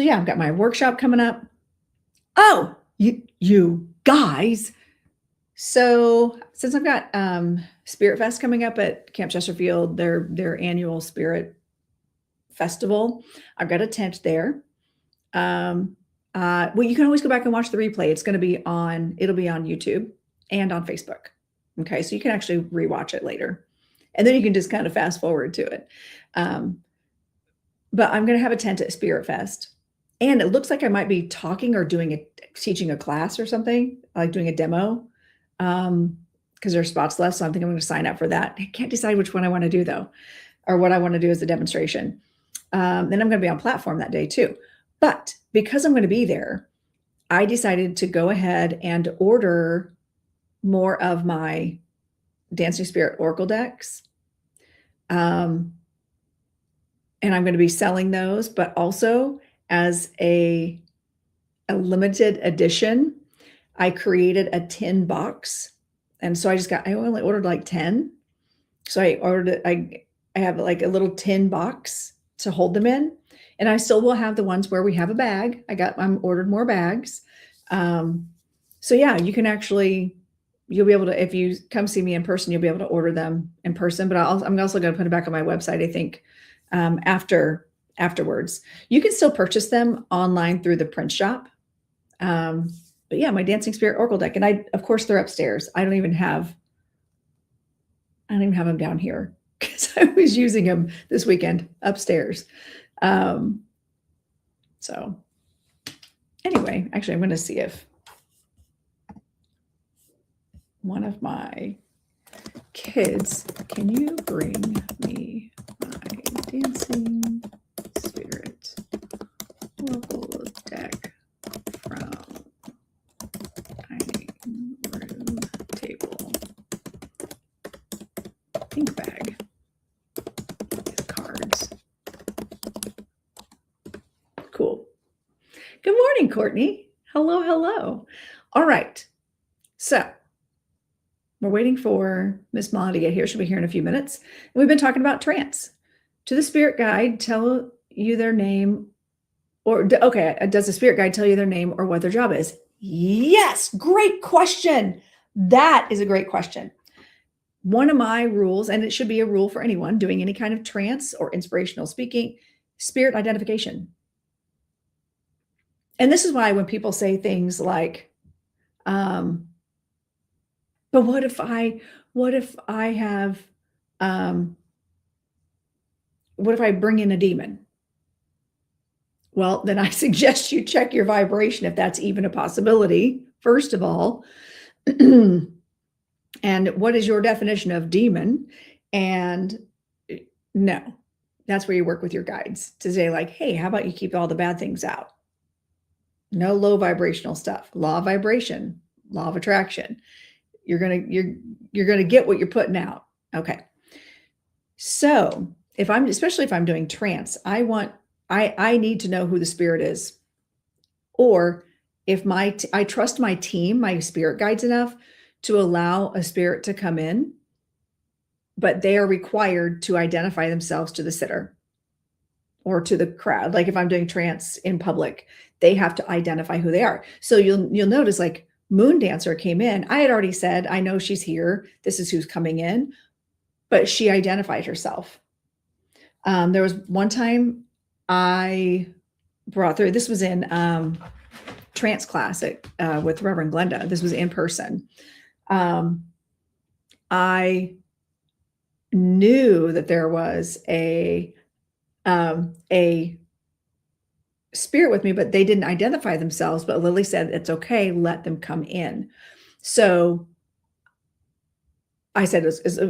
yeah, I've got my workshop coming up. Oh, you guys. So since I've got Spirit Fest coming up at Camp Chesterfield, their annual Spirit Festival, I've got a tent there. Well, you can always go back and watch the replay. It'll be on YouTube and on Facebook. Okay. So you can actually rewatch it later, and then you can just kind of fast forward to it. But I'm going to have a tent at Spirit Fest, and it looks like I might be talking or teaching a class or something, like doing a demo. Cause there's spots left. So I think I'm going to sign up for that. I can't decide which one I want to do though, or what I want to do as a demonstration. Then I'm going to be on platform that day too. But because I'm going to be there, I decided to go ahead and order more of my Dancing Spirit Oracle decks. And I'm going to be selling those, but also as a limited edition, I created a 10 box. And so I only ordered like 10. So I ordered it. I have like a little 10 box to hold them in. And I still will have the ones where we have a bag. I'm ordered more bags. So yeah, you'll be able to, if you come see me in person, you'll be able to order them in person, but I'm also going to put it back on my website, I think, afterwards. You can still purchase them online through the print shop. But yeah, my Dancing Spirit Oracle deck. And of course they're upstairs. I don't even have them down here because I was using them this weekend upstairs. So anyway, actually I'm going to see if one of my kids, can you bring me my Dancing Spirit Oracle deck from dining room table? Pink bag. These cards. Cool. Good morning, Courtney. Hello. All right. So we're waiting for Miss Molly to get here. She'll be here in a few minutes. And we've been talking about trance. To the spirit guide, tell you their name, does the spirit guide tell you their name or what their job is? Yes, great question. That is a great question. One of my rules, and it should be a rule for anyone doing any kind of trance or inspirational speaking, spirit identification. And this is why when people say things like, but what if I bring in a demon? Well, then I suggest you check your vibration if that's even a possibility, first of all. And what is your definition of demon? And no, that's where you work with your guides to say like, hey, how about you keep all the bad things out? No low vibrational stuff. Law of vibration, law of attraction. You're gonna get what you're putting out. Okay. So especially if I'm doing trance, I need to know who the spirit is. Or if I trust my team, my spirit guides enough to allow a spirit to come in, but they are required to identify themselves to the sitter or to the crowd. Like if I'm doing trance in public, they have to identify who they are. So you'll notice like Moon Dancer came in. I had already said, I know she's here. This is who's coming in, but she identified herself. There was one time I brought through, this was in trance class with Reverend Glenda. This was in person. I knew that there was a spirit with me, but they didn't identify themselves. But Lily said, it's okay, let them come in. So I said,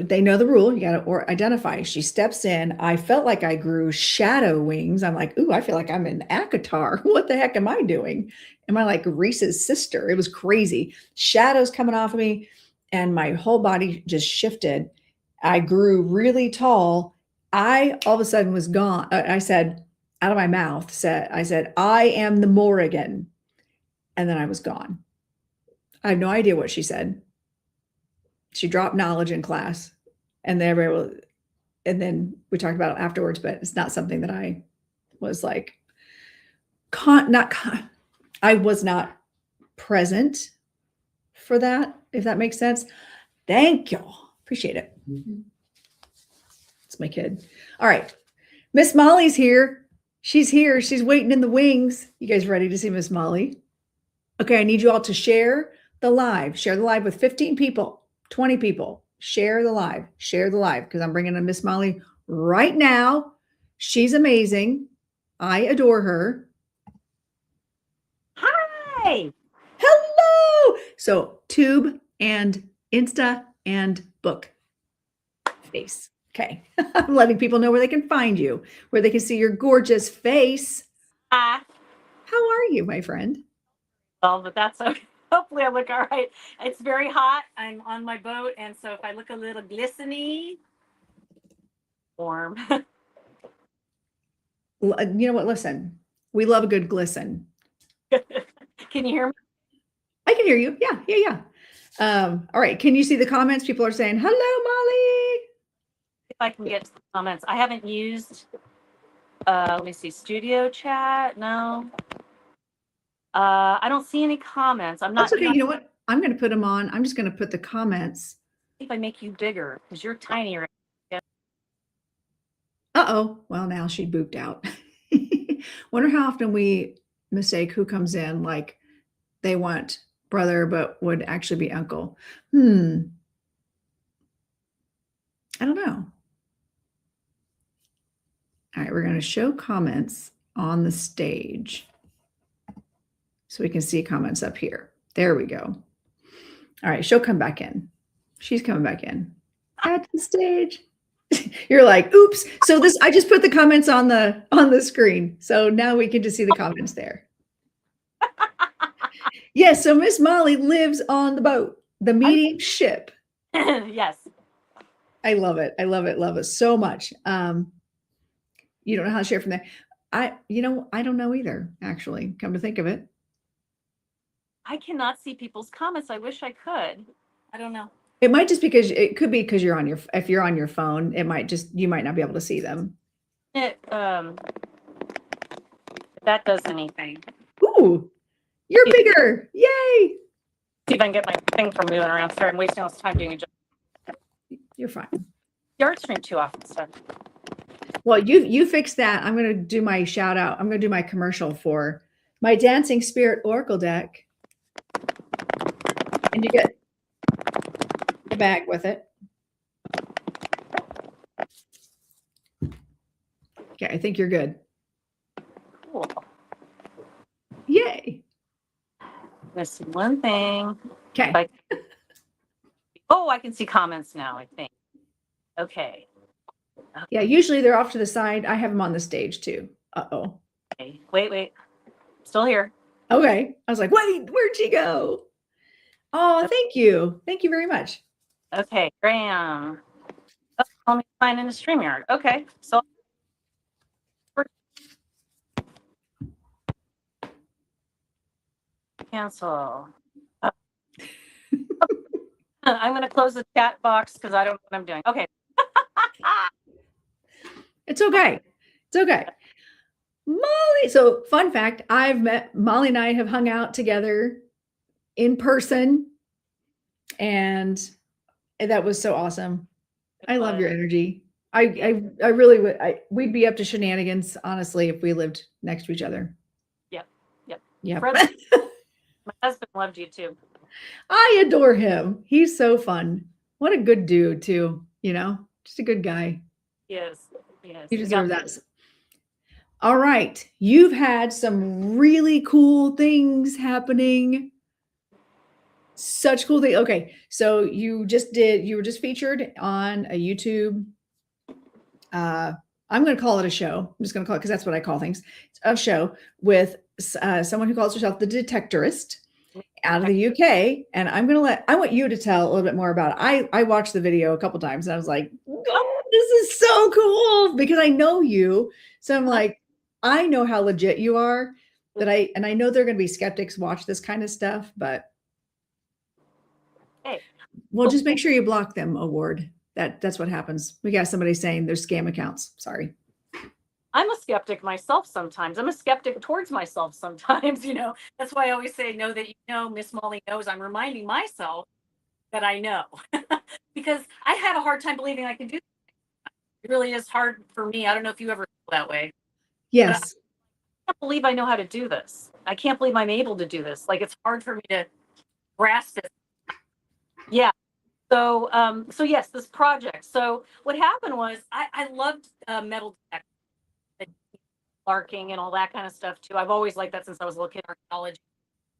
they know the rule. You got to identify. She steps in. I felt like I grew shadow wings. I'm like, ooh, I feel like I'm in Akatar. What the heck am I doing? Am I like Reese's sister? It was crazy. Shadows coming off of me, and my whole body just shifted. I grew really tall. I all of a sudden was gone. I said out of my mouth, I said, I am the Morrigan. And then I was gone. I have no idea what she said. She dropped knowledge in class, and then we talked about it afterwards, but it's not something that I was like, I was not present for that, if that makes sense. Thank you. Appreciate it. It's my kid. All right. Miss Molly's here. She's here. She's waiting in the wings. You guys ready to see Miss Molly? Okay. I need you all to share the live. Share the live with 15 people. 20 people. Share the live because I'm bringing in Miss Molly right now. She's amazing. I adore her. Hi. Hello. So Tube and Insta and book face. Okay. I'm letting people know where they can find you, where they can see your gorgeous face. Hi. How are you, my friend? Well, but that's okay. Hopefully I look all right. It's very hot. I'm on my boat, and so if I look a little glistening, warm. You know what? Listen, we love a good glisten. Can you hear me? I can hear you. Yeah. All right. Can you see the comments? People are saying, hello, Molly. If I can get to the comments. I haven't used, let me see, studio chat. No. I don't see any comments. I'm not. That's okay. You know what? I'm going to put them on. I'm just going to put the comments. If I make you bigger, because you're tiny right now. Uh-oh. Well, now she booped out. Wonder how often we mistake who comes in like they want brother, but would actually be uncle. I don't know. All right, we're going to show comments on the stage so we can see comments up here. There we go. All right, she'll come back in. She's coming back in at the stage. You're like, oops. So I just put the comments on the screen. So now we can just see the comments there. Yes, so Miss Molly lives on the boat, the mediumship. Yes. I love it. I love it so much. You don't know how to share from there. I don't know either, actually, come to think of it. I cannot see people's comments. I wish I could. I don't know. It might just because it could be because if you're on your phone, you might not be able to see them. If that does anything. Ooh, you're bigger. Yay. See if I can get my thing from moving around. Sorry, I'm wasting all this time doing a job. You're fine. Yard stream too often stuff. Well, you fix that. I'm going to do my shout out. I'm going to do my commercial for my Dancing Spirit Oracle deck. And you get the bag with it. Okay, I think you're good. Cool. Yay. Missing one thing. Okay. Oh, I can see comments now, I think. Okay. Yeah, usually they're off to the side. I have them on the stage too. Uh-oh. Okay. Wait. Still here. Okay. I was like, wait, where'd she go? Oh, thank you. Thank you very much. Okay, Graham. Oh, let me find in the StreamYard. Okay, so cancel. I'm going to close the chat box because I don't know what I'm doing. Okay. It's okay. It's okay. Molly. So, fun fact, Molly and I have hung out together in person, and that was so awesome. I love your energy. I really would. We'd be up to shenanigans, honestly, if we lived next to each other. Yep. Yeah. My husband loved you too. I adore him. He's so fun. What a good dude, too. Just a good guy. Yes. You deserve that. All right. You've had some really cool things happening. Such cool thing. Okay. So you were just featured on a YouTube. I'm going to call it a show. I'm just going to call it, because that's what I call things. It's a show with someone who calls herself the detectorist out of the UK. And I want you to tell a little bit more about it. I watched the video a couple times and I was like, oh, this is so cool, because I know you. So I'm like, I know how legit you are, and I know there are going to be skeptics watch this kind of stuff, but Hey. Well, just make sure you block them, Award. That's what happens. We got somebody saying there's scam accounts. Sorry. I'm a skeptic myself sometimes. I'm a skeptic towards myself sometimes, That's why I always say, know that you know. Miss Molly knows. I'm reminding myself that I know. Because I have a hard time believing I can do it. It really is hard for me. I don't know if you ever feel that way. Yes. I can't believe I know how to do this. I can't believe I'm able to do this. Like, it's hard for me to grasp it. Yeah. So yes, this project. So what happened was I loved metal detecting, larking, and all that kind of stuff too. I've always liked that since I was a little kid. Archaeology.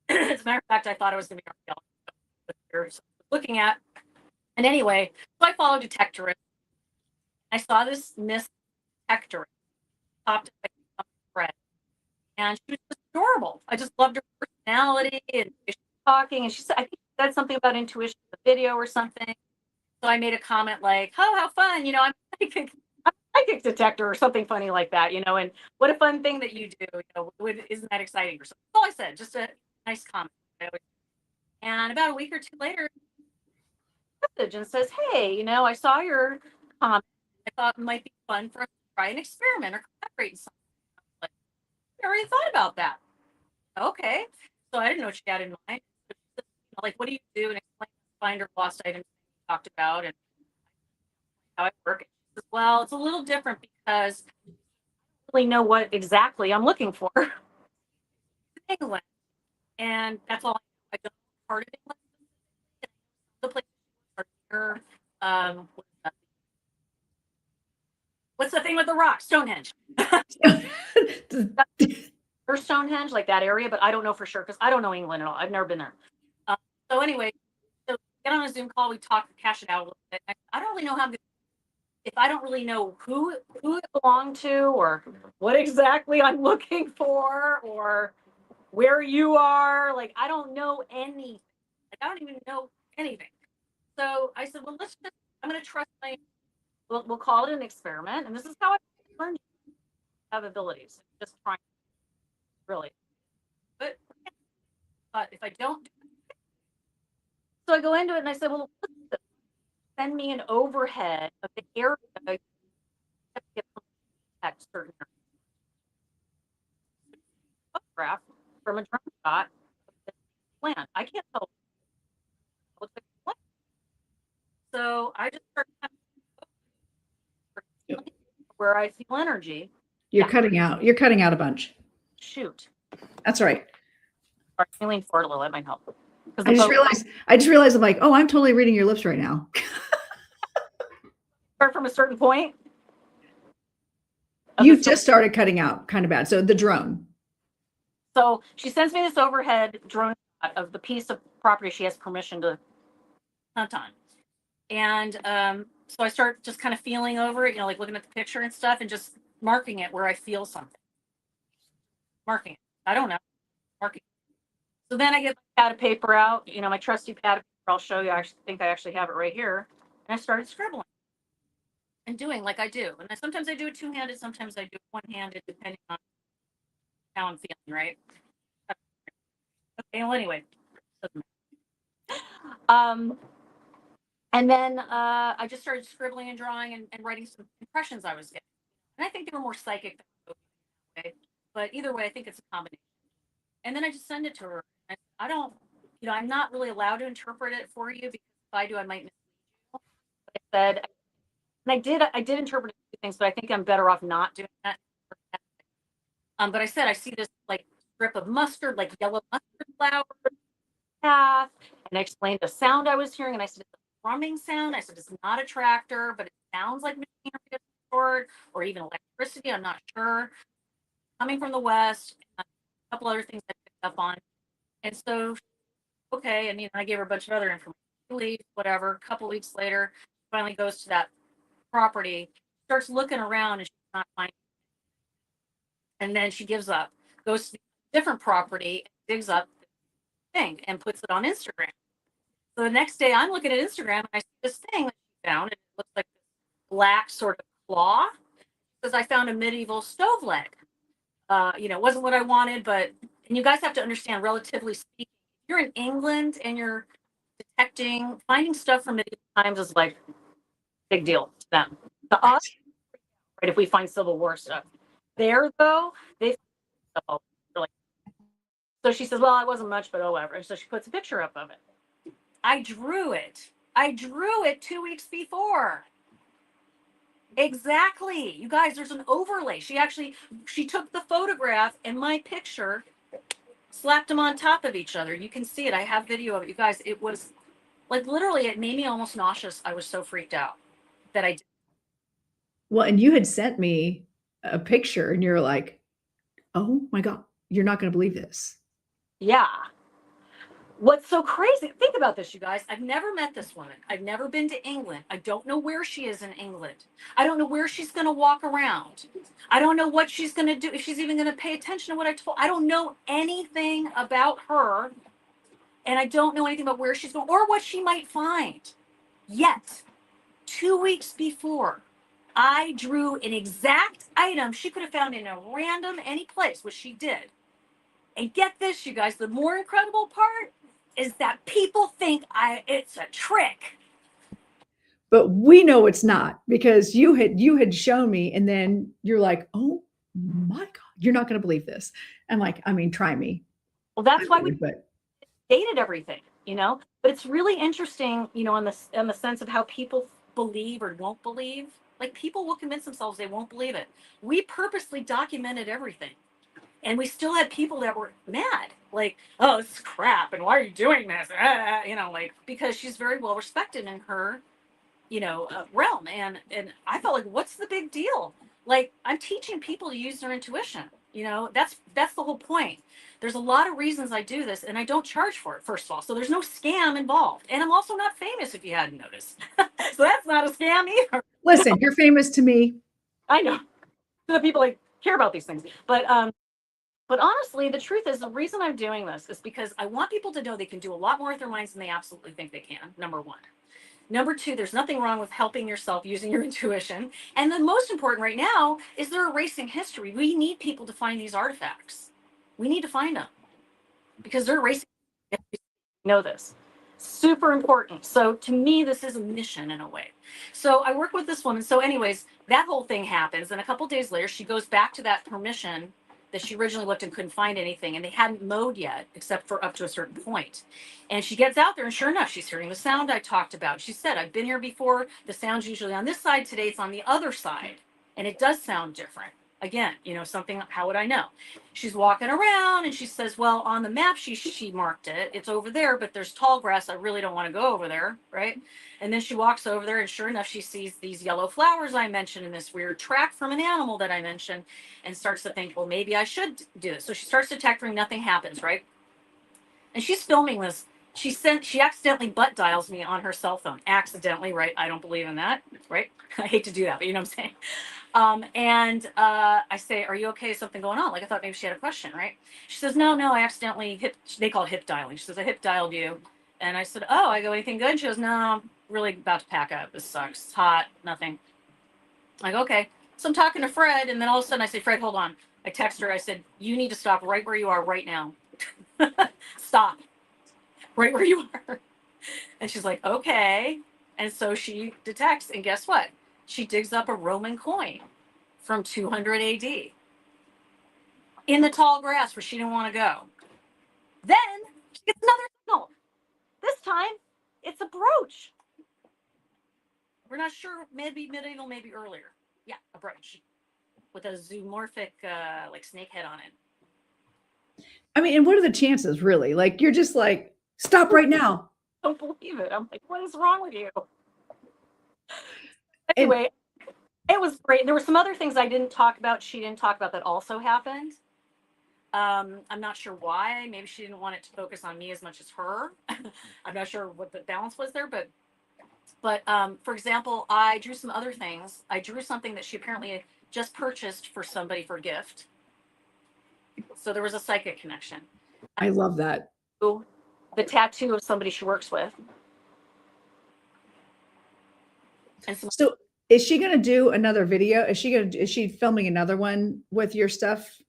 As a matter of fact, I thought I was going to be archaeologist. Looking at, and anyway, so I followed detectorist. I saw this Miss Detectorist popped up like thread, and she was just adorable. I just loved her personality, and she was talking, and she said, I think she said something about intuition in the video or something. So I made a comment like, "Oh, how fun! I'm a psychic detector," or something funny like that. And what a fun thing that you do. Isn't that exciting? Or something. That's all I said. Just a nice comment. And about a week or two later, message and says, "Hey, I saw your comment. I thought it might be fun for us to try an experiment or collaborate in something." Like, I already thought about that. Okay, so I didn't know what she had in mind. Like, what do you do? And explain finder lost items we talked about and how I work. She says, well, it's a little different because I don't really know what exactly I'm looking for. England, and that's all I don't know part of England. The places are near, what's the thing with the rock? Stonehenge. Or Stonehenge, like that area, but I don't know for sure because I don't know England at all. I've never been there. So anyway, so get on a Zoom call. We talk, cash it out a little bit. I don't really know how I'm going to, if I don't really know who it belonged to or what exactly I'm looking for or where you are. Like, I don't know anything. Like, I don't even know anything. So I said, well, I'm going to trust we'll call it an experiment. And this is how I learned to have abilities. Just trying, really. But if I don't, so I go into it and I said, well, send me an overhead of the area certain photograph from a drone shot of the land. I can't tell what looks like land. So I just start where I feel energy. You're cutting out. You're cutting out a bunch. Shoot. That's right. All right, let me lean forward a little. That might help. I just realized I'm like, oh, I'm totally reading your lips right now. Start from a certain point. You've just started cutting out kind of bad. So the drone. So she sends me this overhead drone shot of the piece of property she has permission to hunt on. And so I start just kind of feeling over it, like looking at the picture and stuff and just marking it where I feel something. Marking it. I don't know. Marking. So then I get my pad of paper out, my trusty pad of paper. I'll show you. I think I actually have it right here. And I started scribbling and doing like I do. And sometimes I do it two-handed, sometimes I do it one-handed, depending on how I'm feeling, right? Okay, well, anyway. And then I just started scribbling and drawing and writing some impressions I was getting. And I think they were more psychic than okay. But either way, I think it's a combination. And then I just send it to her. I don't, I'm not really allowed to interpret it for you because if I do, I might mislead you. Like I said, and I did interpret a few things, but I think I'm better off not doing that. But I said I see this like strip of mustard, like yellow mustard flower path, and I explained the sound I was hearing, and I said it's a thrumming sound. I said it's not a tractor, but it sounds like machinery of some sort, or even electricity. I'm not sure. Coming from the west, a couple other things I picked up on, and so okay, and I gave her a bunch of other information. She leaves, whatever. A couple weeks later, finally goes to that property, starts looking around, and she's not finding. And then she gives up, goes to a different property, digs up the thing, and puts it on Instagram. So the next day, I'm looking at Instagram, and I see this thing that she found, and it looks like this black sort of claw, because I found a medieval stove leg. It wasn't what I wanted, but and you guys have to understand, relatively speaking, if you're in England and you're finding stuff from medieval times is like a big deal to them. To us, right, if we find Civil War stuff. There, though, they find stuff all over. So she says, well, it wasn't much, but oh, whatever. And so she puts a picture up of it. I drew it 2 weeks before. Exactly. You guys, there's an overlay. She took the photograph and my picture, slapped them on top of each other. You can see it. I have video of it. You guys, it was like literally, it made me almost nauseous. I was so freaked out that I did. Well, and you had sent me a picture and you're like, oh my God, you're not going to believe this. Yeah. What's so crazy? Think about this, you guys. I've never met this woman. I've never been to England. I don't know where she is in England. I don't know where she's going to walk around. I don't know what she's going to do, if she's even going to pay attention to what I told. I don't know anything about her. And I don't know anything about where she's going or what she might find. Yet, 2 weeks before, I drew an exact item she could have found in a random any place, which she did. And get this, you guys, the more incredible part is that people think it's a trick. But we know it's not because you had shown me and then you're like, oh my God, you're not going to believe this. I'm like, I mean, try me. Well, that's why we dated everything, but it's really interesting, in the sense of how people believe or won't believe. Like people will convince themselves they won't believe it. We purposely documented everything. And we still had people that were mad, like, oh, this is crap. And why are you doing this? Because she's very well respected in her, realm. And I felt like, what's the big deal? Like, I'm teaching people to use their intuition. That's the whole point. There's a lot of reasons I do this, and I don't charge for it, first of all. So there's no scam involved. And I'm also not famous, if you hadn't noticed. So that's not a scam either. Listen, you're famous to me. I know. To the people that care about these things. But honestly, the truth is the reason I'm doing this is because I want people to know they can do a lot more with their minds than they absolutely think they can, number one. Number two, there's nothing wrong with helping yourself using your intuition. And the most important right now is they're erasing history. We need people to find these artifacts. We need to find them because they're erasing. Know this. Super important. So to me, this is a mission in a way. So I work with this woman. So anyways, that whole thing happens. And a couple of days later, she goes back to that permission that she originally looked and couldn't find anything. And they hadn't mowed yet, except for up to a certain point. And she gets out there and sure enough, she's hearing the sound I talked about. She said, I've been here before. The sound's usually on this side. Today it's on the other side. And it does sound different. Again, something, how would I know? She's walking around and she says, well, on the map, she marked it. It's over there, but there's tall grass. I really don't want to go over there, right? And then she walks over there and sure enough, she sees these yellow flowers I mentioned in this weird track from an animal that I mentioned and starts to think, well, maybe I should do this. So she starts detecting, nothing happens, right? And she's filming this she accidentally butt dials me on her cell phone. Accidentally, right? I don't believe in that, right? I hate to do that, but you know what I'm saying? I say, "Are you okay? Is something going on?" Like I thought maybe she had a question, right? She says, "No, no, I accidentally hit." They call it hip dialing. She says, "I hip dialed you," and I said, "Oh." I go, "Anything good?" She goes, "No, I'm really about to pack up. This sucks. It's hot. Nothing." I go, "Okay." So I'm talking to Fred, and then all of a sudden I say, "Fred, hold on." I text her. I said, "You need to stop right where you are right now. Stop right where you are." And she's like, "Okay." And so she detects, and guess what? She digs up a Roman coin from 200 AD in the tall grass where she didn't want to go. Then she gets another signal. This time, it's a brooch. We're not sure, maybe medieval, maybe earlier. Yeah, a brooch with a zoomorphic, like snake head on it. I mean, and what are the chances, really? Like, you're just like, stop right now. I don't believe it. I'm like, what is wrong with you? And Anyway, it was great. There were some other things I didn't talk about. She didn't talk about that also happened. I'm not sure why. Maybe she didn't want it to focus on me as much as her. I'm not sure what the balance was there, but for example, I drew some other things. I drew something that she apparently just purchased for somebody for gift. So there was a psychic connection. I love that. The tattoo of somebody she works with. And some, So is she going to do another video? Is she filming another one with your stuff?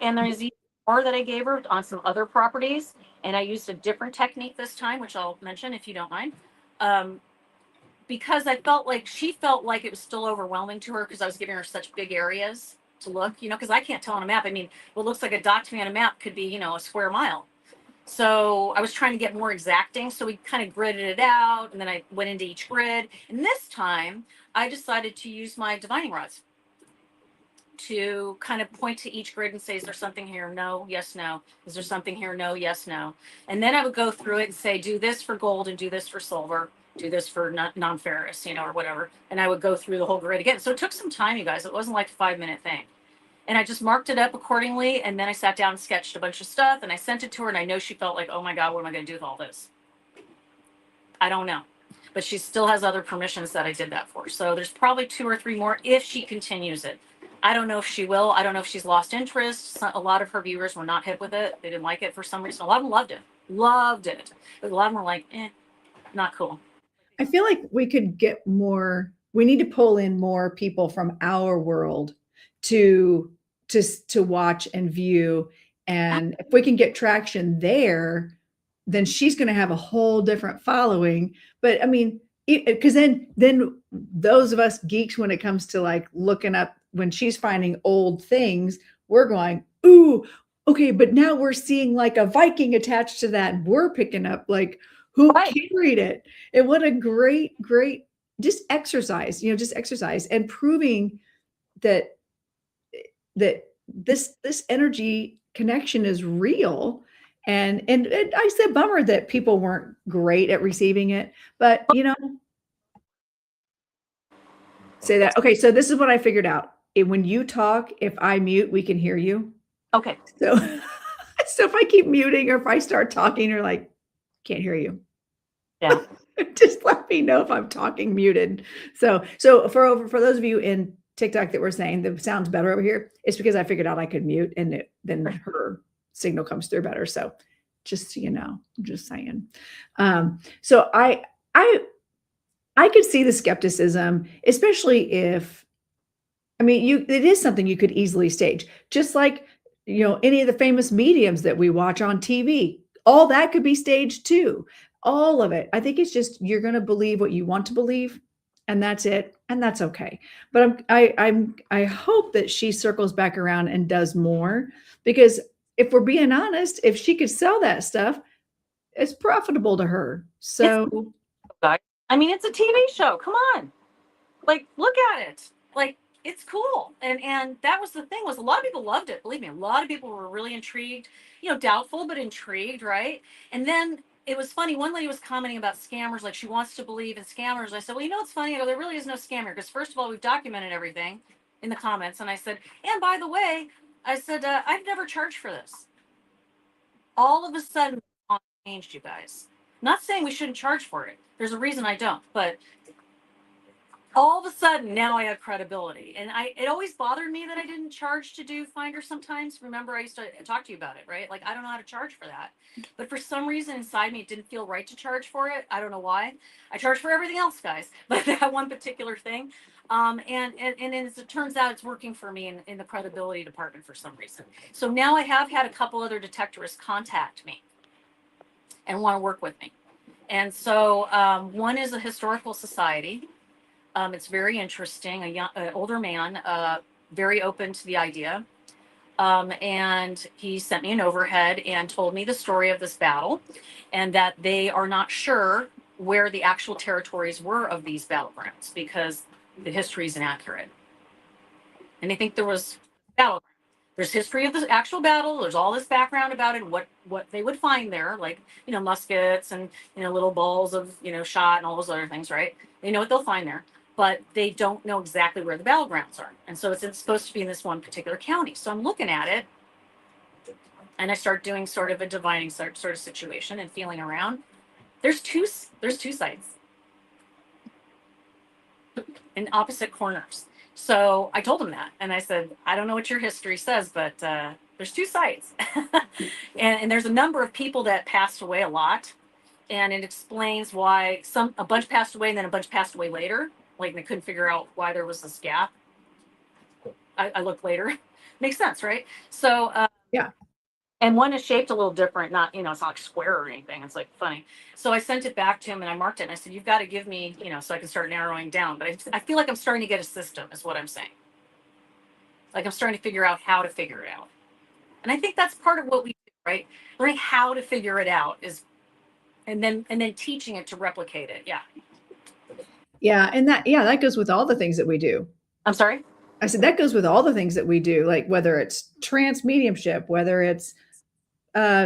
and there's even more that I gave her on some other properties. And I used a different technique this time, which I'll mention if you don't mind. Because I felt like she felt like it was still overwhelming to her because I was giving her such big areas to look, because I can't tell on a map. I mean, what looks like a dot to me on a map could be, a square mile. So I was trying to get more exacting. So we kind of gridded it out, and then I went into each grid. And this time I decided to use my divining rods to kind of point to each grid and say, is there something here? No, yes, no. Is there something here? No, yes, no. And then I would go through it and say, do this for gold and do this for silver, do this for non-ferrous, or whatever. And I would go through the whole grid again. So it took some time, you guys. It wasn't like a 5-minute thing. And I just marked it up accordingly. And then I sat down and sketched a bunch of stuff and I sent it to her. And I know she felt like, oh my God, what am I going to do with all this? I don't know. But she still has other permissions that I did that for. So there's probably 2 or 3 more if she continues it. I don't know if she will. I don't know if she's lost interest. A lot of her viewers were not hip with it. They didn't like it for some reason. A lot of them loved it. Loved it. But a lot of them were like, not cool. I feel like we could get more, we need to pull in more people from our world to watch and view. And if we can get traction there, then she's going to have a whole different following. But I mean, because then those of us geeks, when it comes to like looking up, when she's finding old things, we're going, ooh, okay, but now we're seeing like a Viking attached to that, and we're picking up like who carried it. And what a great just exercise, just exercise and proving that this energy connection is real. And I said bummer that people weren't great at receiving it, but say that. Okay, so this is what I figured out. When you talk, if I mute, we can hear you. Okay. So so if I keep muting or if I start talking, you're like, can't hear you. Yeah. Just let me know if I'm talking muted. So for those of you in TikTok that were saying the sound's better over here, it's because I figured out I could mute and then her signal comes through better. So just so you know, I'm just saying. So I could see the skepticism, especially if, I mean, it is something you could easily stage, just like, any of the famous mediums that we watch on TV, all that could be staged too. All of it. I think it's just, you're going to believe what you want to believe, and that's it. And that's okay. But I hope that she circles back around and does more, because if we're being honest, if she could sell that stuff, it's profitable to her. So I mean, it's a TV show. Come on. Like, look at it. Like, it's cool. And that was the thing, was a lot of people loved it. Believe me, a lot of people were really intrigued, doubtful, but intrigued. Right. And then it was funny. One lady was commenting about scammers. Like, she wants to believe in scammers. I said, well, what's funny? I go, there really is no scammer. Because first of all, we've documented everything in the comments. And I said, and by the way, I said, I've never charged for this. All of a sudden, changed, you guys. Not saying we shouldn't charge for it. There's a reason I don't, but all of a sudden now I have credibility. And it always bothered me that I didn't charge to do Finder sometimes. Remember, I used to talk to you about it, right? Like, I don't know how to charge for that. But for some reason inside me, it didn't feel right to charge for it. I don't know why. I charge for everything else, guys, but that one particular thing. And as it turns out, it's working for me in the credibility department for some reason. So now I have had a couple other detectorists contact me and want to work with me. And so one is a historical society. It's very interesting. An older man, very open to the idea. And he sent me an overhead and told me the story of this battle, and that they are not sure where the actual territories were of these battlegrounds because the history is inaccurate. And they think there was battle. There's history of the actual battle. There's all this background about it, and what they would find there, like, you know, muskets and, you know, little balls of, you know, shot and all those other things, right? They know what they'll find there, but they don't know exactly where the battlegrounds are. And so it's supposed to be in this one particular county. So I'm looking at it, and I start doing sort of a divining sort of situation and feeling around. There's two sites in opposite corners. So I told him that, and I said, I don't know what your history says, but there's two sites, and there's a number of people that passed away a lot, and it explains why a bunch passed away and then a bunch passed away later. Like, they couldn't figure out why there was this gap. I looked later. Makes sense, right? So Yeah. And one is shaped a little different, not, you know, it's not like square or anything. It's like funny. So I sent it back to him and I marked it and I said, you've got to give me, you know, so I can start narrowing down. But I feel like I'm starting to get a system, is what I'm saying. Like, I'm starting to figure out how to figure it out. And I think that's part of what we do, right? Learning how to figure it out and then teaching it to replicate it. Yeah. Yeah. And that goes with all the things that we do. I'm sorry? I said, that goes with all the things that we do, like whether it's trance mediumship, whether it's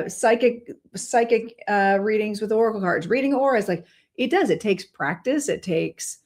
psychic readings with oracle cards, reading auras. Like, it takes practice. It takes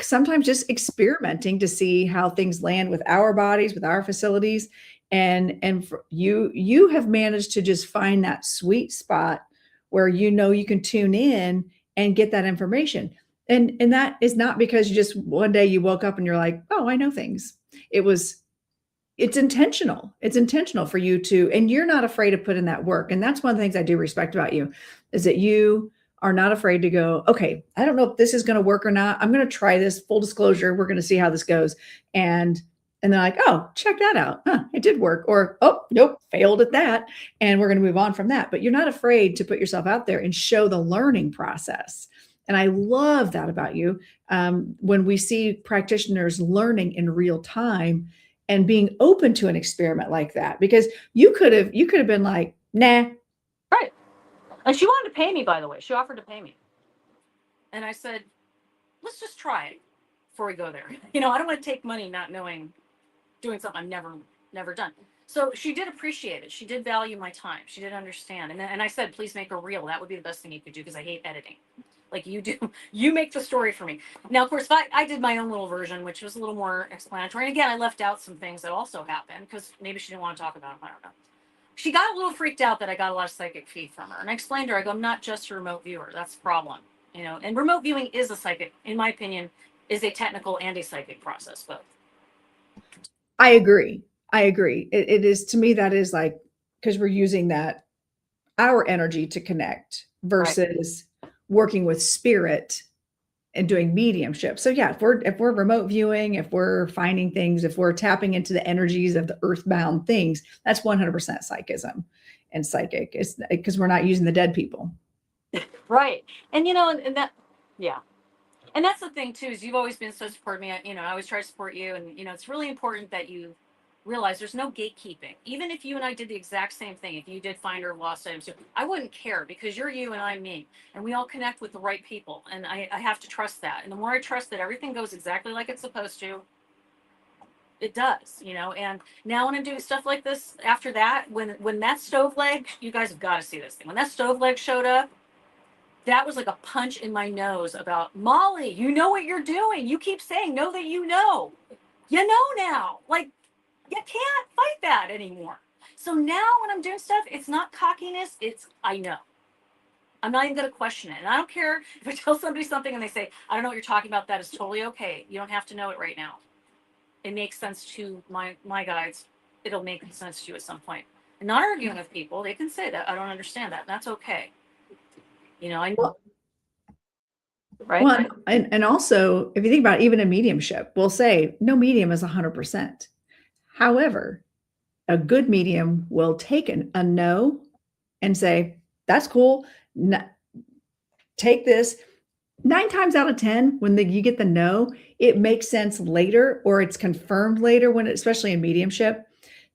sometimes just experimenting to see how things land with our bodies, with our facilities. And you have managed to just find that sweet spot where, you know, you can tune in and get that information. And that is not because you just one day you woke up and you're like, oh, I know things. It's intentional. It's intentional for you to, and you're not afraid to put in that work. And that's one of the things I do respect about you, is that you are not afraid to go, okay, I don't know if this is going to work or not. I'm going to try this. Full disclosure, we're going to see how this goes. And they're like, oh, check that out. Huh, it did work. Or, oh, nope, failed at that. And we're going to move on from that. But you're not afraid to put yourself out there and show the learning process. And I love that about you. When we see practitioners learning in real time and being open to an experiment like that, because you could have been like, nah. Right. And she wanted to pay me, by the way. She offered to pay me. And I said, let's just try it before we go there. You know, I don't want to take money not knowing, doing something I've never done. So she did appreciate it. She did value my time. She did understand. And I said, please make a reel. That would be the best thing you could do, because I hate editing. Like you do. You make the story for me. Now, of course, I did my own little version, which was a little more explanatory. And again, I left out some things that also happened because maybe she didn't want to talk about them. I don't know. She got a little freaked out that I got a lot of psychic feed from her. And I explained to her, I go, I'm not just a remote viewer. That's the problem. You know, and remote viewing is a psychic, in my opinion, is a technical and a psychic process, both. I agree. It is, to me, that is like, because we're using our energy to connect versus working with spirit and doing mediumship. So yeah, if we're remote viewing, if we're finding things, if we're tapping into the energies of the earthbound things, that's 100% psychism and psychic. It's because we're not using the dead people. Right. And, you know, and that, yeah. And that's the thing too, is you've always been so supportive of me. You know, I always try to support you. And, you know, it's really important that you realize there's no gatekeeping. Even if you and I did the exact same thing, if you did Finder of Lost Items, I wouldn't care, because you're you and I'm me. And we all connect with the right people. And I have to trust that. And the more I trust that everything goes exactly like it's supposed to, it does, you know. And now when I'm doing stuff like this, after that, when that stove leg, you guys have got to see this thing. When that stove leg showed up, that was like a punch in my nose about, Molly, you know what you're doing. You keep saying, know that you know. You know now. Like, you can't fight that anymore. So now when I'm doing stuff, it's not cockiness, it's I know. I'm not even going to question it. And I don't care if I tell somebody something and they say, I don't know what you're talking about. That is totally okay. You don't have to know it right now. It makes sense to my guides. It'll make sense to you at some point. And not arguing with people. They can say that. I don't understand that. And that's okay. You know, I know. Right? Well, and also, if you think about it, even a mediumship, we'll say no medium is 100%. However, a good medium will take a no and say, that's cool. Take this. 9 times out of 10, when you get the no, it makes sense later, or it's confirmed later, especially in mediumship.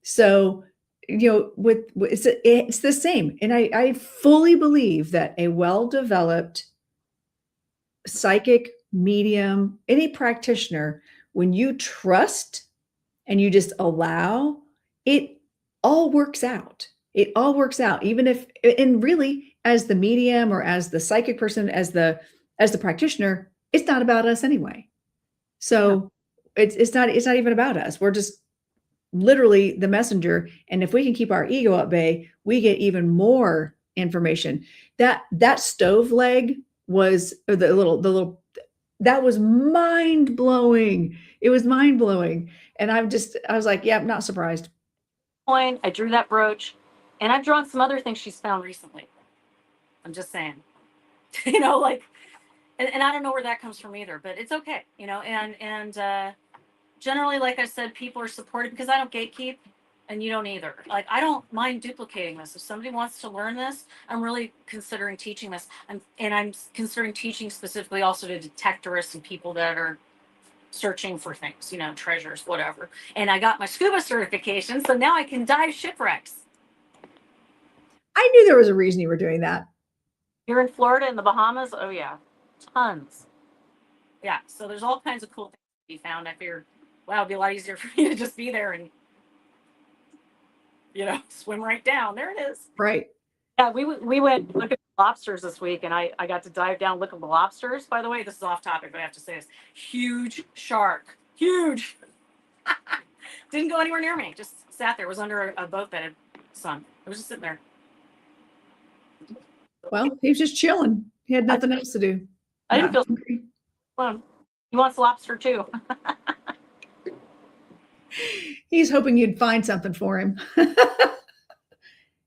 So, it's the same. And I fully believe that a well-developed psychic, medium, any practitioner, when you trust and you just allow, it all works out. It all works out. Even if, and really, as the medium or as the psychic person, as the practitioner, it's not about us anyway. So it's not even about us. We're just literally the messenger. And if we can keep our ego at bay, we get even more information. That stove leg was, or the little that was mind blowing. It was mind blowing. And I was like, yeah, I'm not surprised. I drew that brooch, and I've drawn some other things she's found recently. I'm just saying, you know, like, and I don't know where that comes from either, but it's okay, you know, and generally, like I said, people are supportive because I don't gatekeep, and you don't either. Like, I don't mind duplicating this. If somebody wants to learn this, I'm really considering teaching this. I'm considering teaching specifically also to detectorists and people that are searching for things, you know, treasures, whatever. And I got my scuba certification, so now I can dive shipwrecks. I knew there was a reason you were doing that. You're in Florida and the Bahamas? Oh, yeah. Tons. Yeah, so there's all kinds of cool things to be found. I figured, wow, it'd be a lot easier for me to just be there and, you know, swim right down. There it is. Right. Yeah, we went look at lobsters this week, and I got to dive down, look at the lobsters. By the way, this is off topic, but I have to say this. Huge shark. Huge. Didn't go anywhere near me. Just sat there. It was under a boat that had sun. I was just sitting there. Well, he was just chilling. He had nothing else to do. I didn't feel alone. He wants lobster too. He's hoping you'd find something for him.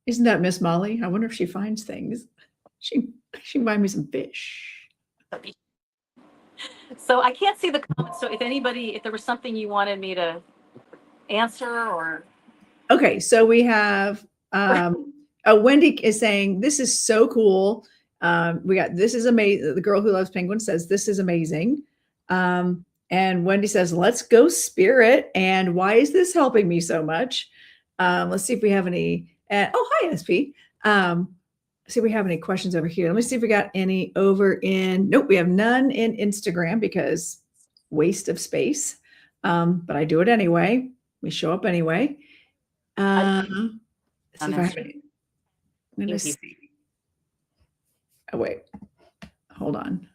Isn't that Miss Molly? I wonder if she finds things. She can buy me some fish. So I can't see the comments. So if there was something you wanted me to answer or. Okay, so we have Wendy is saying, this is so cool. This is amazing. The girl who loves penguins says, this is amazing. And Wendy says, let's go spirit. And why is this helping me so much? Let's see if we have any. Hi, SP. See if we have any questions over here. Let me see if we got any over in. Nope, we have none in Instagram because waste of space. But I do it anyway. We show up anyway. Let's see if I have any. I'm gonna see. Oh wait, hold on.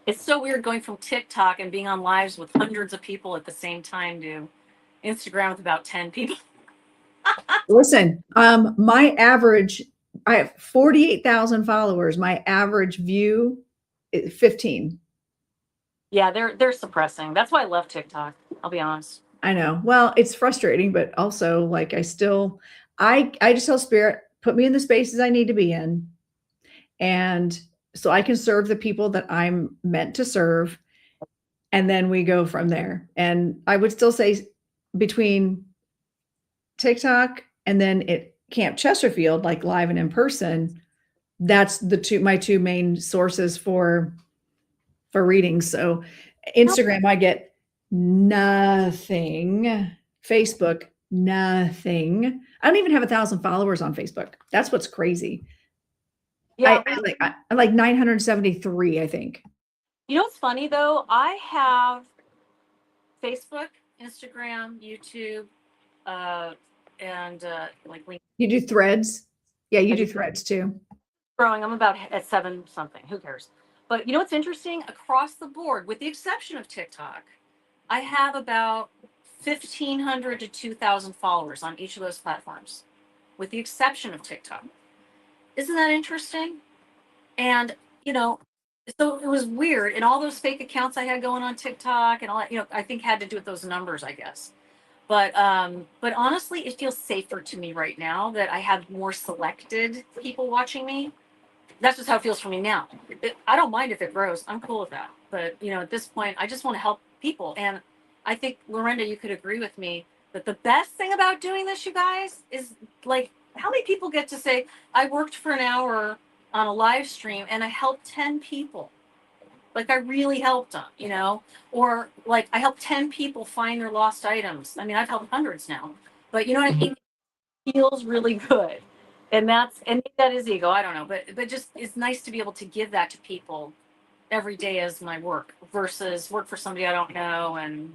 It's so weird going from TikTok and being on lives with hundreds of people at the same time to Instagram with about 10 people. Listen, my average, I have 48,000 followers. My average view is 15. Yeah, they're suppressing. That's why I love TikTok. I'll be honest. I know. Well, it's frustrating, but also like I just tell spirit, put me in the spaces I need to be in. And so I can serve the people that I'm meant to serve. And then we go from there. And I would still say between TikTok and then at Camp Chesterfield, like live and in person, that's my two main sources for readings. So Instagram, I get nothing. Facebook, nothing. I don't even have 1,000 followers on Facebook. That's what's crazy. Yeah, I'm like 973, I think. You know what's funny though? I have Facebook, Instagram, YouTube, and like LinkedIn. You do threads? Yeah, you do threads too. Growing, I'm about at 7 something. Who cares? But you know what's interesting? Across the board, with the exception of TikTok, I have about 1,500 to 2,000 followers on each of those platforms. with the exception of TikTok. Isn't that interesting? And, so it was weird. And all those fake accounts I had going on TikTok and all that, I think had to do with those numbers, I guess. But honestly, it feels safer to me right now that I have more selected people watching me. That's just how it feels for me now. I don't mind if it grows. I'm cool with that. But, at this point, I just want to help people. And I think, Lorinda, you could agree with me that the best thing about doing this, you guys, is like, how many people get to say, I worked for an hour on a live stream and I helped 10 people? Like, I really helped them, or like I helped 10 people find their lost items. I mean, I've helped hundreds now, but you know what I mean? It feels really good. And maybe that is ego. I don't know, but just it's nice to be able to give that to people every day as my work versus work for somebody I don't know. And,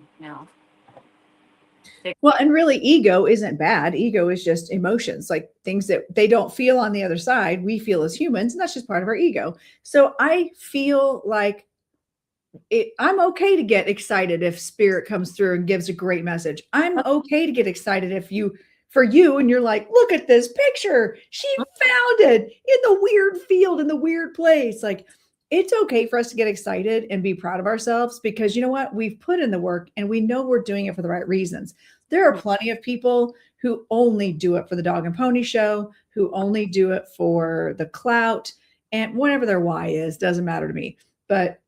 Well, and really ego isn't bad. Ego is just emotions, like things that they don't feel on the other side. We feel as humans, and that's just part of our ego. So I feel like I'm okay to get excited if spirit comes through and gives a great message. I'm okay to get excited for you and you're like, look at this picture. She found it in the weird field, in the weird place. Like, it's okay for us to get excited and be proud of ourselves because you know what? We've put in the work and we know we're doing it for the right reasons. There are plenty of people who only do it for the dog and pony show, who only do it for the clout, and whatever their why is, doesn't matter to me. But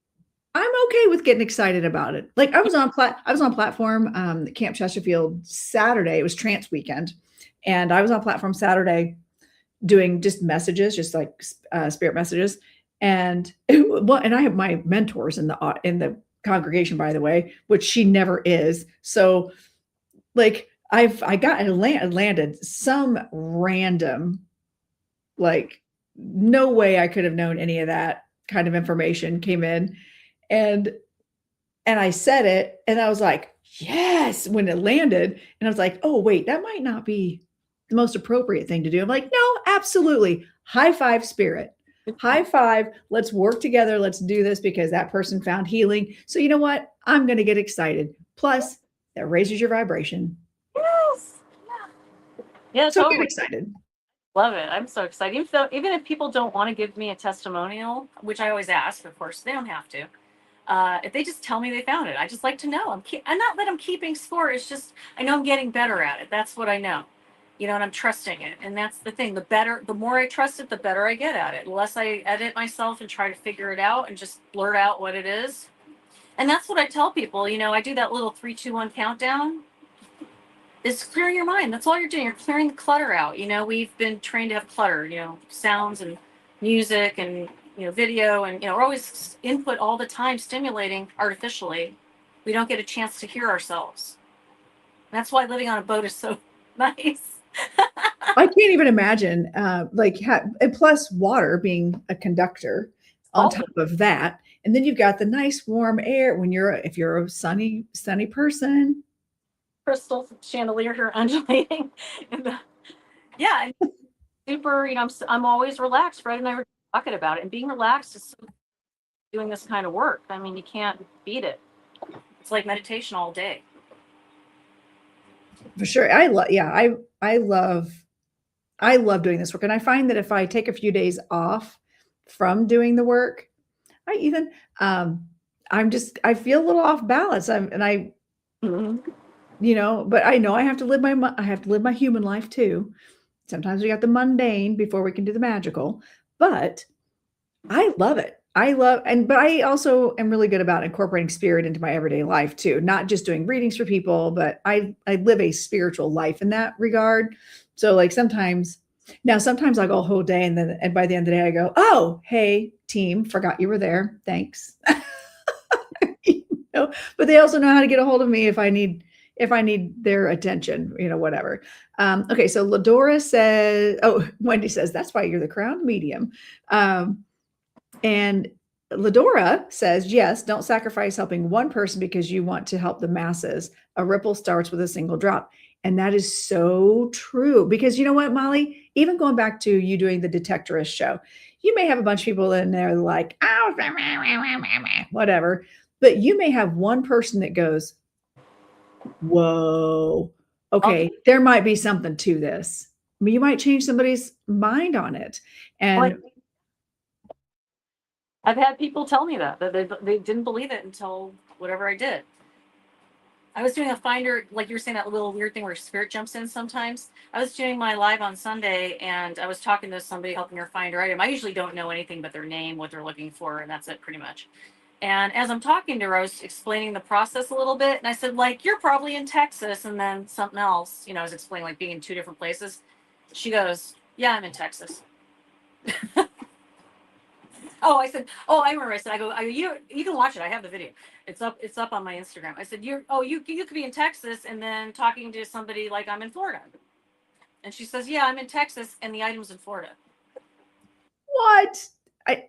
I'm okay with getting excited about it. Like I was on platform Camp Chesterfield Saturday. It was trance weekend. And I was on platform Saturday doing just messages, just like spirit messages. And I have my mentors in the congregation, by the way, which she never is. So like I landed some random, like no way I could have known any of that kind of information came in. And I said it and I was like, yes, when it landed. And I was like, oh, wait, that might not be the most appropriate thing to do. I'm like, no, absolutely. High five, spirit. High five. Let's work together. Let's do this because that person found healing. So you know what? I'm going to get excited. Plus, that raises your vibration. Yes. Yeah, so totally. Get excited. Love it. I'm so excited. Even if people don't want to give me a testimonial, which I always ask, of course, they don't have to. If they just tell me they found it, I just like to know. I'm not that I'm keeping score. It's just I know I'm getting better at it. That's what I know, and I'm trusting it. And that's the thing. The more I trust it, the better I get at it. The less I edit myself and try to figure it out and just blurt out what it is. And that's what I tell people. I do that little 3, 2, 1 countdown. It's clearing your mind. That's all you're doing. You're clearing the clutter out. We've been trained to have clutter. Sounds and music and video, and we're always input all the time, stimulating artificially. We don't get a chance to hear ourselves. That's why living on a boat is so nice. I can't even imagine, and plus water being a conductor on top of that, and then you've got the nice warm air if you're a sunny person. Crystal chandelier here undulating, and super. I'm always relaxed. Fred and I were talking about it, and being relaxed is doing this kind of work. I mean, you can't beat it. It's like meditation all day. For sure. I love doing this work. And I find that if I take a few days off from doing the work, I feel a little off balance. But I know I have to live my human life too. Sometimes we got the mundane before we can do the magical, but I love it. But I also am really good about incorporating spirit into my everyday life too. Not just doing readings for people, but I live a spiritual life in that regard. So like sometimes I'll go a whole day and by the end of the day I go, oh, hey team, forgot you were there. Thanks. But they also know how to get a hold of me if I need their attention, whatever. Okay. So Ladora says, Wendy says, that's why you're the crowned medium. And Ladora says, yes, don't sacrifice helping one person because you want to help the masses. A ripple starts with a single drop. And that is so true because you know what, Molly, even going back to you doing the detectorist show, you may have a bunch of people in there like, oh, whatever, but you may have one person that goes, whoa, okay, there might be something to this. you might change somebody's mind on it. And I've had people tell me that they didn't believe it until whatever I did. I was doing a finder, like you were saying, that little weird thing where spirit jumps in sometimes. I was doing my live on Sunday, and I was talking to somebody helping her find her item. I usually don't know anything but their name, what they're looking for, and that's it pretty much. And as I'm talking to her, I was explaining the process a little bit, and I said, like, you're probably in Texas, and then something else. I was explaining like being in 2 different places. She goes, yeah, I'm in Texas. Oh, I said, oh, I remember. I said, you can watch it. I have the video. It's up on my Instagram. I said, you could be in Texas and then talking to somebody like I'm in Florida. And she says, yeah, I'm in Texas and the item's in Florida. What? I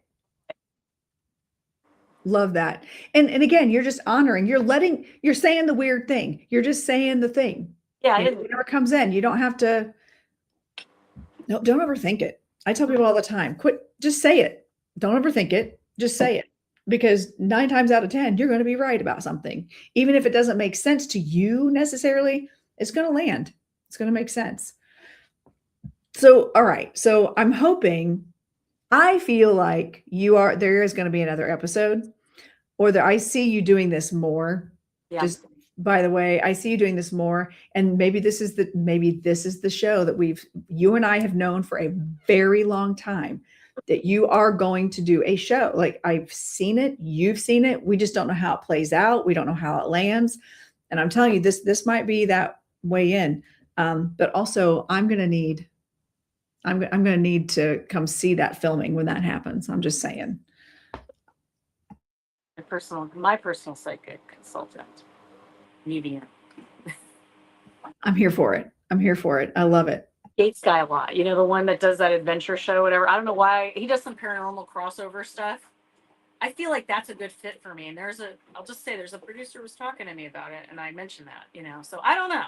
love that. And again, you're just honoring, you're saying the weird thing. You're just saying the thing. Yeah, whatever comes in, you don't have to, no, don't overthink it. I tell people all the time, just say it. Don't overthink it. Just say it, because 9 times out of 10, you're going to be right about something. Even if it doesn't make sense to you necessarily, it's going to land. It's going to make sense. So, all right. So I'm hoping, I feel like there is going to be another episode, or that I see you doing this more. Yeah. Just by the way, I see you doing this more. And maybe this is the show that you and I have known for a very long time, that you are going to do a show. Like, I've seen it, you've seen it. We just don't know how it plays out. We don't know how it lands. And I'm telling you, this might be that way in. But also I'm going to need to come see that filming when that happens. I'm just saying. My personal psychic consultant, medium. I'm here for it. I love it. Gates guy a lot. The one that does that adventure show, whatever. I don't know why. He does some paranormal crossover stuff. I feel like that's a good fit for me. And I'll just say, there's a producer who was talking to me about it, and I mentioned that, so I don't know.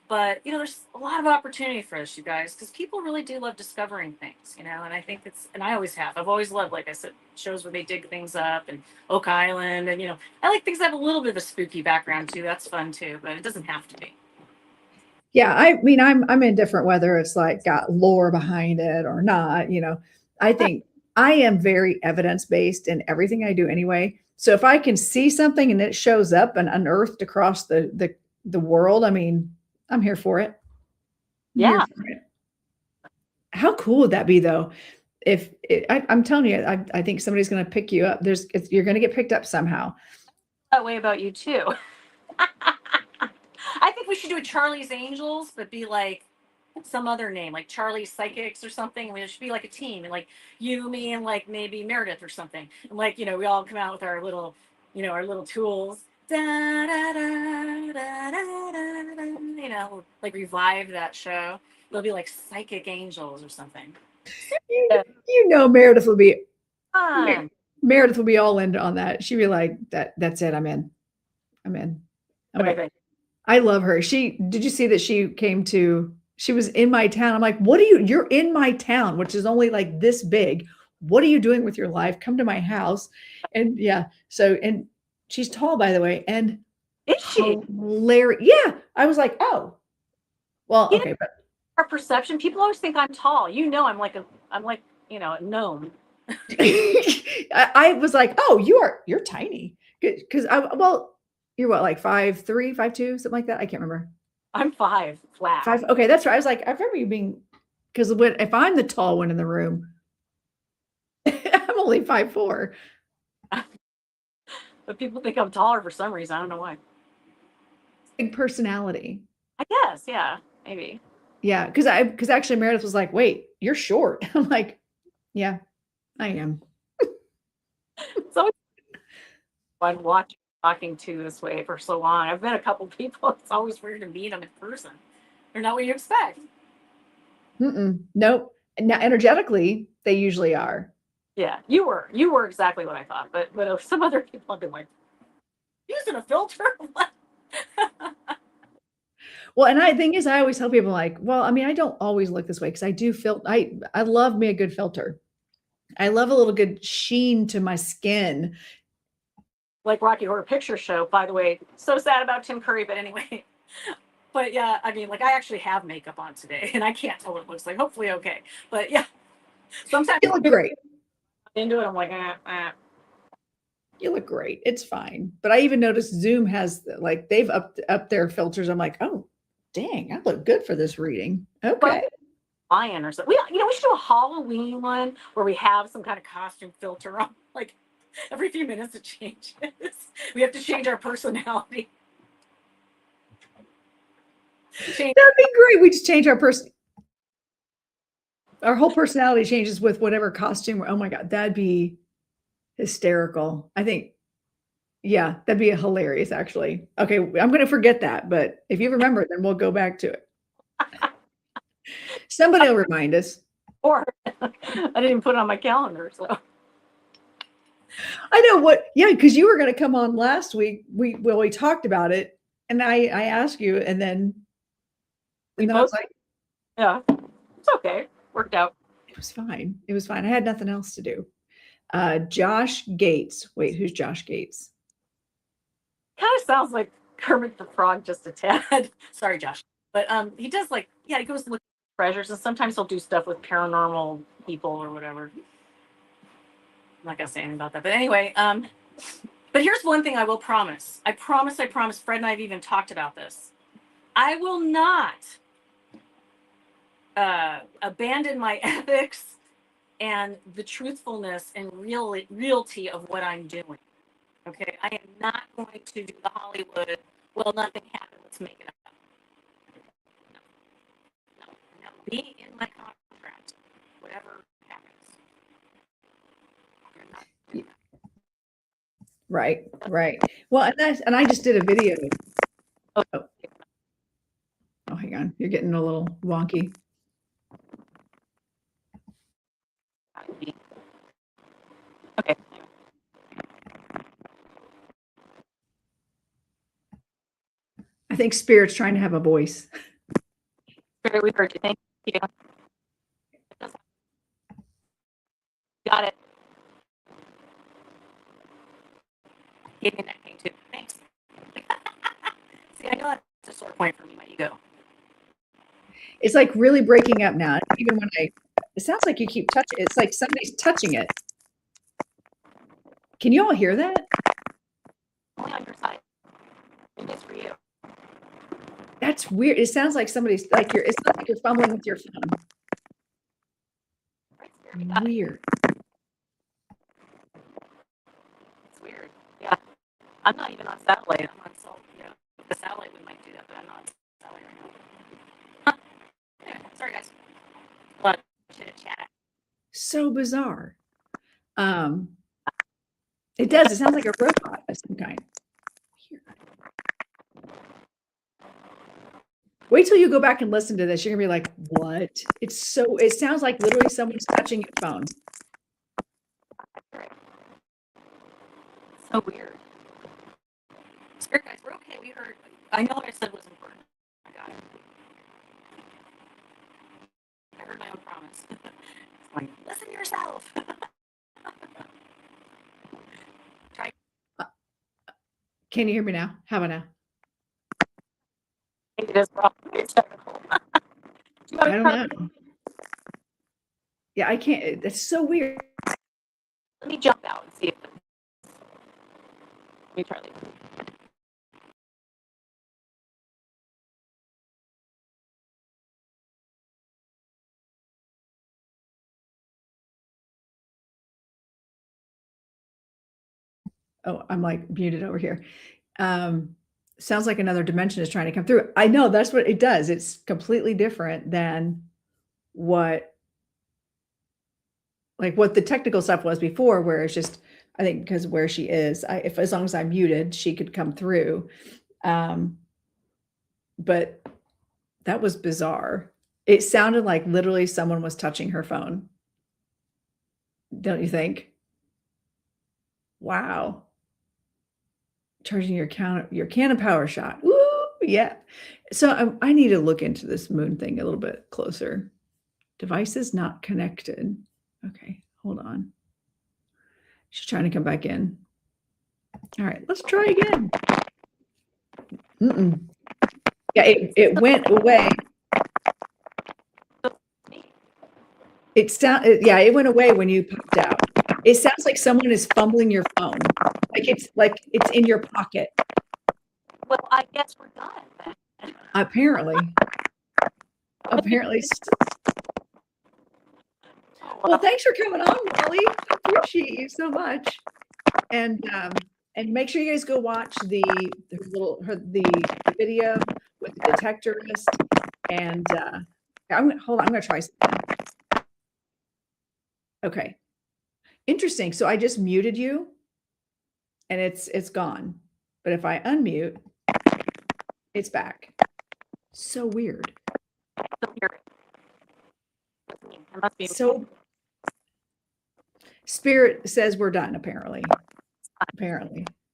But, there's a lot of opportunity for this, you guys, because people really do love discovering things, and I think and I always have. I've always loved, like I said, shows where they dig things up, and Oak Island, and, I like things that have a little bit of a spooky background too. That's fun too, but it doesn't have to be. Yeah, I mean, I'm indifferent whether it's like got lore behind it or not. I think I am very evidence-based in everything I do anyway. So if I can see something and it shows up and unearthed across the world, I mean, I'm here for it. Yeah. How cool would that be, though? I'm telling you, I think somebody's going to pick you up. You're going to get picked up somehow. That way about you too. I think we should do a Charlie's Angels, but be like some other name, like Charlie's Psychics or something. I mean, it should be like a team, and like you, me, and like maybe Meredith or something. And like, we all come out with our little tools. Da, da, da, da, da, da, like revive that show. It'll be like Psychic Angels or something. Meredith will be Meredith will be all in on that. She'd be like, that's it. I'm in. Okay. I love her. Did you see that she was in my town? I'm like, you're in my town, which is only like this big. What are you doing with your life? Come to my house. And yeah. So, and she's tall, by the way. And is she? Hilarious. Yeah. I was like, oh, well, okay. But our perception, people always think I'm tall. I'm like a gnome. I was like, oh, you're tiny. Because you're what, like 5'3", 5'2", something like that? I can't remember. I'm 5 flat. 5. Okay, that's right. I was like, I remember you being, because if I'm the tall one in the room, I'm only 5'4". But people think I'm taller for some reason. I don't know why. Big personality. I guess, yeah, maybe. Yeah, because actually Meredith was like, wait, you're short. I'm like, yeah, I am. So I've watched talking to this way for so long. I've met a couple people. It's always weird to meet them in person. They're not what you expect. Nope. Now, energetically, they usually are. Yeah, you were exactly what I thought. But some other people have been like, using a filter. Well, and the thing is, I always tell people like, well, I mean, I don't always look this way because I do I love me a good filter. I love a little good sheen to my skin. Like Rocky Horror Picture Show, by the way. So sad about Tim Curry, but anyway. But yeah, I mean, like I actually have makeup on today and I can't tell what it looks like. Hopefully okay. But yeah, sometimes You look great. into it, I'm like, You look great. It's fine. But I even noticed Zoom has like they've upped their filters. I'm like, oh, dang, I look good for this reading. Okay. lion or something. We should do a Halloween one where we have some kind of costume filter on. Like every few minutes it changes. We have to change our personality. That'd be great. We just change our whole personality changes with whatever costume. Oh my God, that'd be hysterical. I think, yeah, that'd be hilarious, actually. Okay, I'm going to forget that, but if you remember it, then we'll go back to it. Somebody will remind us. Or I didn't even put it on my calendar. So I know what, yeah, because you were going to come on last week. We talked about it, and I asked you, and then we I both, was like, yeah, it's okay. Worked out. it was fine. It was fine. I had nothing else to do. Josh Gates. Wait, who's Josh Gates? Kind of sounds like Kermit the Frog just a tad. Sorry, Josh. But he does like, yeah, he goes looking for treasures and sometimes he'll do stuff with paranormal people or whatever. I'm not gonna say anything about that. But anyway, but here's one thing I will promise. I promise, Fred and I have even talked about this. I will not abandon my ethics and the truthfulness and reality of what I'm doing. Okay, I am not going to do the Hollywood, well, nothing happened, let's make it up. No. Be in my contract, whatever happens. Right. Well, and I just did a video. Oh, hang on. You're getting a little wonky. Okay. I think Spirit's trying to have a voice. Spirit, we heard you. Thank you. Got it. Gave me that thing too. Thanks. See, I know that's a sore point for me, my ego. It's like really breaking up now. Even when it sounds like you keep touching. It's like somebody's touching it. Can you all hear that? Only on your side. It is for you. That's weird. It sounds like somebody's like it's not like you're fumbling with your phone. Weird. It's weird. Yeah. I'm not even on satellite. I'm on cell. Yeah. The satellite we might do that, but I'm not on satellite right now. Huh. Anyway, sorry guys. But chat. So bizarre. It does. It sounds like a robot of some kind. Wait till you go back and listen to this. You're gonna be like, what? It sounds like literally someone's touching your phone. So weird. Spirit guys, we're okay. We heard. I know what I said was important. I got it. I heard my own promise. It's like, listen to yourself. Try. Can you hear me now? How about now? It is probably technical. I don't know. Yeah, I can't. It's so weird. Let me jump out and see if. Let me try leaving. Oh, I'm like muted over here. Sounds like another dimension is trying to come through. I know that's what it does. It's completely different than what the technical stuff was before, where it's just, I think because where she is, if as long as I'm muted, she could come through. But that was bizarre. It sounded like literally someone was touching her phone. Don't you think? Wow. Charging your Canon power shot. Woo, yeah. So I need to look into this moon thing a little bit closer. Devices not connected. Okay, hold on. She's trying to come back in. All right, let's try again. Yeah, it went away. It went away when you popped out. It sounds like someone is fumbling your phone. Like it's in your pocket. Well, I guess we're done then. Apparently. Well, thanks for coming on, Molly. I appreciate you so much. And make sure you guys go watch the video with the detectorist. And hold on, I'm gonna try something. Okay. Interesting. So I just muted you and it's gone. But if I unmute, it's back. So weird. So Spirit says we're done, apparently.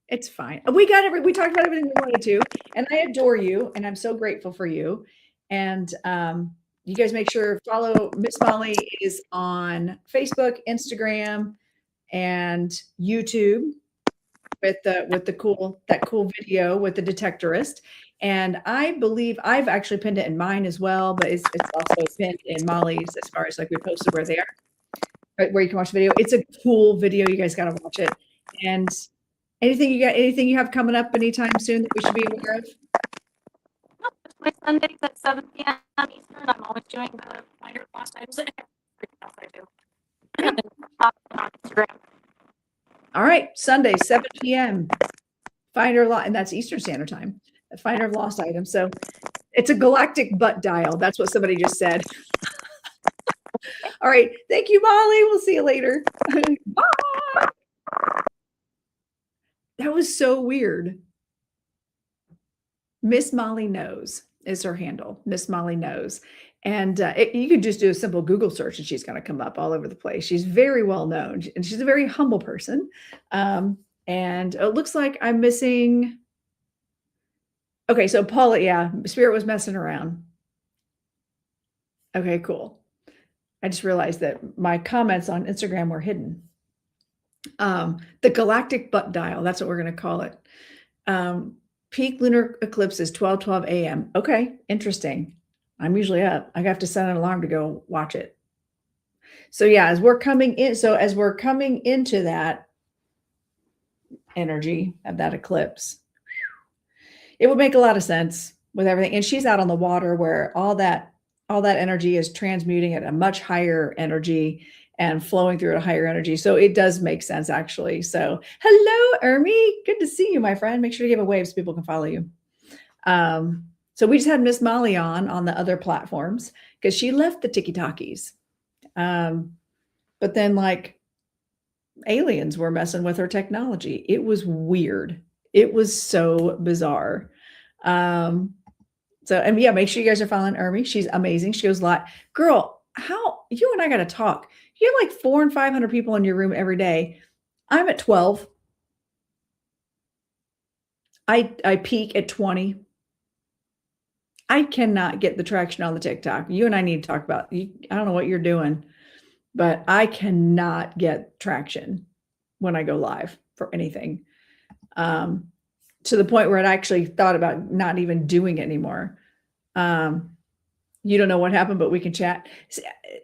It's fine. We talked about everything we wanted to, and I adore you, and I'm so grateful for you. And you guys make sure follow Miss Molly is on Facebook, Instagram, and YouTube with the cool video with the detectorist. And I believe I've actually pinned it in mine as well, but it's also pinned in Molly's as far as like we posted where they are, where you can watch the video. It's a cool video. You guys got to watch it. And anything you have coming up anytime soon that we should be aware of? My Sundays at 7 p.m. Eastern. I'm always doing the minor class items. I do. On Instagram. All right, Sunday, 7 p.m. Finder Lost, and that's Eastern Standard Time. Finder of Lost Items. So it's a galactic butt dial. That's what somebody just said. All right, thank you, Molly. We'll see you later. Bye. That was so weird. Miss Molly Knows is her handle. Miss Molly Knows. And you could just do a simple Google search and she's going to come up all over the place. She's very well known and she's a very humble person. And it looks like I'm missing. Okay, so Paula, yeah, Spirit was messing around. Okay, cool. I just realized that my comments on Instagram were hidden. The galactic butt dial, that's what we're going to call it. Peak lunar eclipse is 12:12 a.m. Okay, interesting. I'm usually up. I have to set an alarm to go watch it. So yeah, as we're coming into that energy of that eclipse, it would make a lot of sense with everything. And she's out on the water where all that energy is transmuting at a much higher energy and flowing through at a higher energy. So it does make sense, actually. So hello, Ermi. Good to see you, my friend. Make sure to give a wave so people can follow you. So we just had Miss Molly on the other platforms because she left the TikTokies. But then like aliens were messing with her technology. It was weird. It was so bizarre. And yeah, make sure you guys are following Ermi. She's amazing. She goes live. Girl, how you and I got to talk. You have like 400 and 500 people in your room every day. I'm at 12. I peak at 20. I cannot get the traction on the TikTok. You and I need to talk about, I don't know what you're doing, but I cannot get traction when I go live for anything. To the point where I actually thought about not even doing it anymore. You don't know what happened, but we can chat.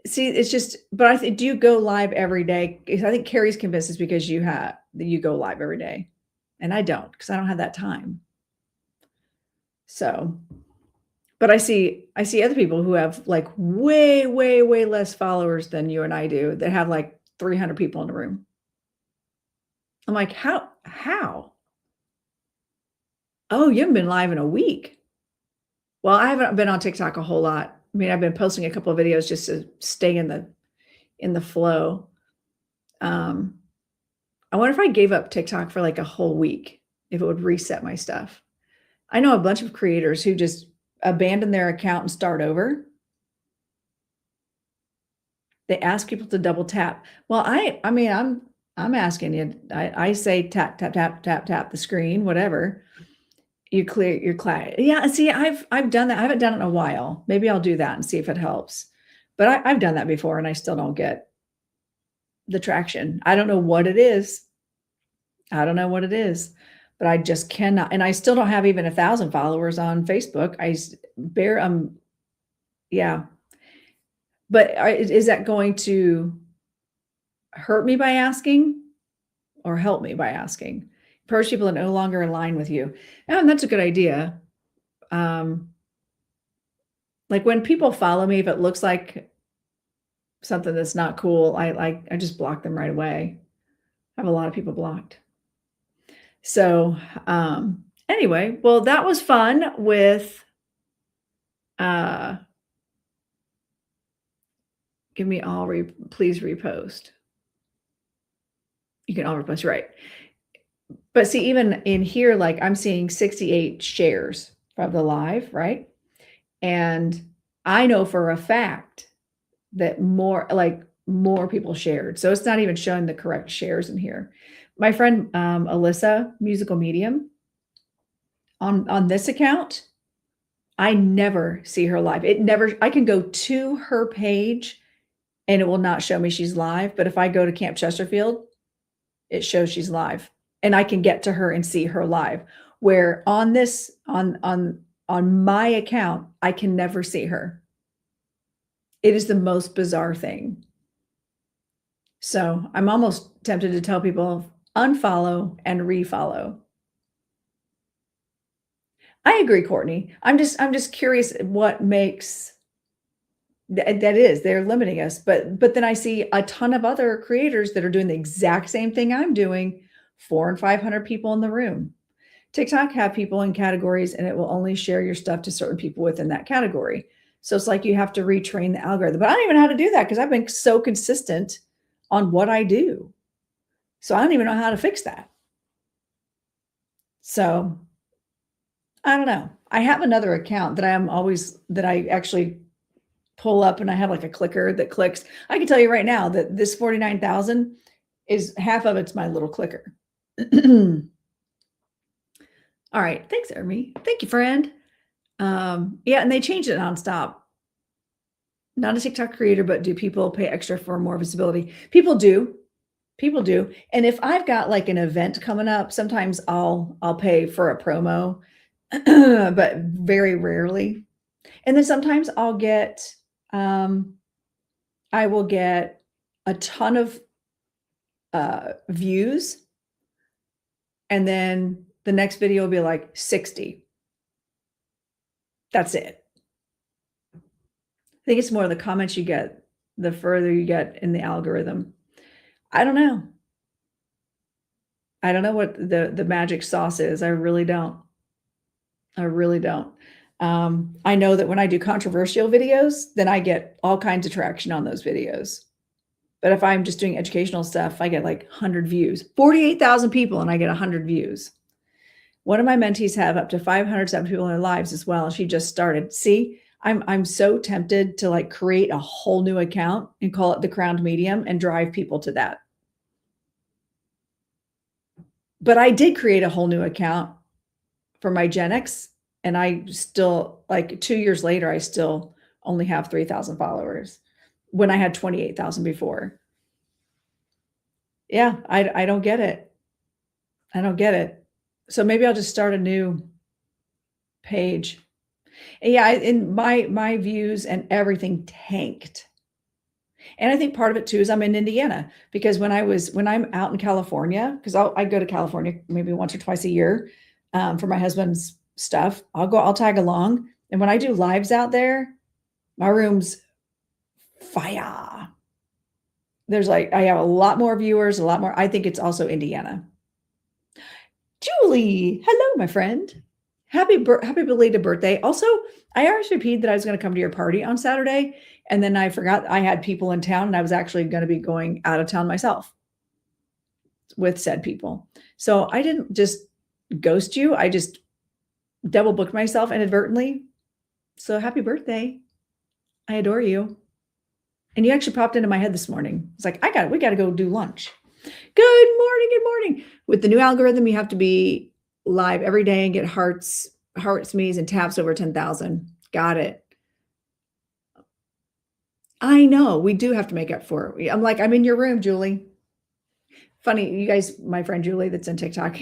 See, it's just, but I think, do you go live every day? I think Carrie's convinced it's because you go live every day. And I don't, because I don't have that time. So, but I see other people who have like way, way, way less followers than you and I do that have like 300 people in the room. I'm like, how? Oh, you haven't been live in a week. Well, I haven't been on TikTok a whole lot. I mean, I've been posting a couple of videos just to stay in the flow. I wonder if I gave up TikTok for like a whole week, if it would reset my stuff. I know a bunch of creators who just abandon their account and start over. They ask people to double tap. Well, I mean, I'm asking you. I say tap, tap, tap, tap, tap the screen, whatever. You clear your client. Yeah, see, I've done that. I haven't done it in a while. Maybe I'll do that and see if it helps. But I've done that before and I still don't get the traction. I don't know what it is. but I just cannot. And I still don't have even 1,000 followers on Facebook. Yeah. But is that going to hurt me by asking or help me by asking? Encourage people to no longer align with you. And that's a good idea. Like when people follow me, if it looks like something that's not cool, I just block them right away. I have a lot of people blocked. So, anyway, well, that was fun with, give me all, please repost. You can all repost, right? But see, even in here, like I'm seeing 68 shares from the live, right? And I know for a fact that more people shared. So it's not even showing the correct shares in here. My friend, Alyssa, musical medium, on this account, I never see her live. I can go to her page and it will not show me she's live. But if I go to Camp Chesterfield, it shows she's live and I can get to her and see her live. Where on my account, I can never see her. It is the most bizarre thing. So I'm almost tempted to tell people unfollow and refollow. I agree, Courtney. I'm just curious what makes that is they're limiting us. But then I see a ton of other creators that are doing the exact same thing I'm doing, 400 and 500 people in the room. TikTok have people in categories and it will only share your stuff to certain people within that category. So it's like you have to retrain the algorithm. But I don't even know how to do that because I've been so consistent on what I do. So I don't even know how to fix that. So I don't know. I have another account that I actually pull up and I have like a clicker that clicks. I can tell you right now that this 49,000 is half of it's my little clicker. All right. Thanks, Ermi. Thank you, friend. Yeah, and they changed it nonstop. Not a TikTok creator, but do people pay extra for more visibility? People do. People do. And if I've got like an event coming up, sometimes I'll pay for a promo, but very rarely. And then sometimes I will get a ton of views. And then the next video will be like 60. That's it. I think it's more the comments you get, the further you get in the algorithm. I don't know. I don't know what the magic sauce is. I really don't. I really don't. I know that when I do controversial videos, then I get all kinds of traction on those videos. But if I'm just doing educational stuff, I get like 100 views, 48,000 people, and I get 100 views. One of my mentees have up to 507 people in their lives as well. She just started. See, I'm so tempted to like create a whole new account and call it the Crowned Medium and drive people to that. But I did create a whole new account for my Gen X, and I still, like 2 years later, I still only have 3,000 followers when I had 28,000 before. Yeah, I don't get it. I don't get it. So maybe I'll just start a new page. And yeah, in my views and everything tanked. And I think part of it too is I'm in Indiana, because when I'm out in California, because I go to California maybe once or twice a year for my husband's stuff. I'll tag along. And when I do lives out there, my room's fire. I have a lot more viewers, a lot more. I think it's also Indiana. Julie, hello, my friend. Happy belated birthday. Also, I RSVP'd that I was going to come to your party on Saturday, and then I forgot I had people in town, and I was actually going to be going out of town myself with said people. So I didn't just ghost you. I just double booked myself inadvertently. So happy birthday. I adore you. And you actually popped into my head this morning. It's like, we got to go do lunch. Good morning. Good morning. With the new algorithm, you have to be live every day and get hearts, me's, and taps over 10,000. Got it. I know we do have to make up for it. I'm in your room, Julie. funny, you guys, my friend Julie that's in TikTok,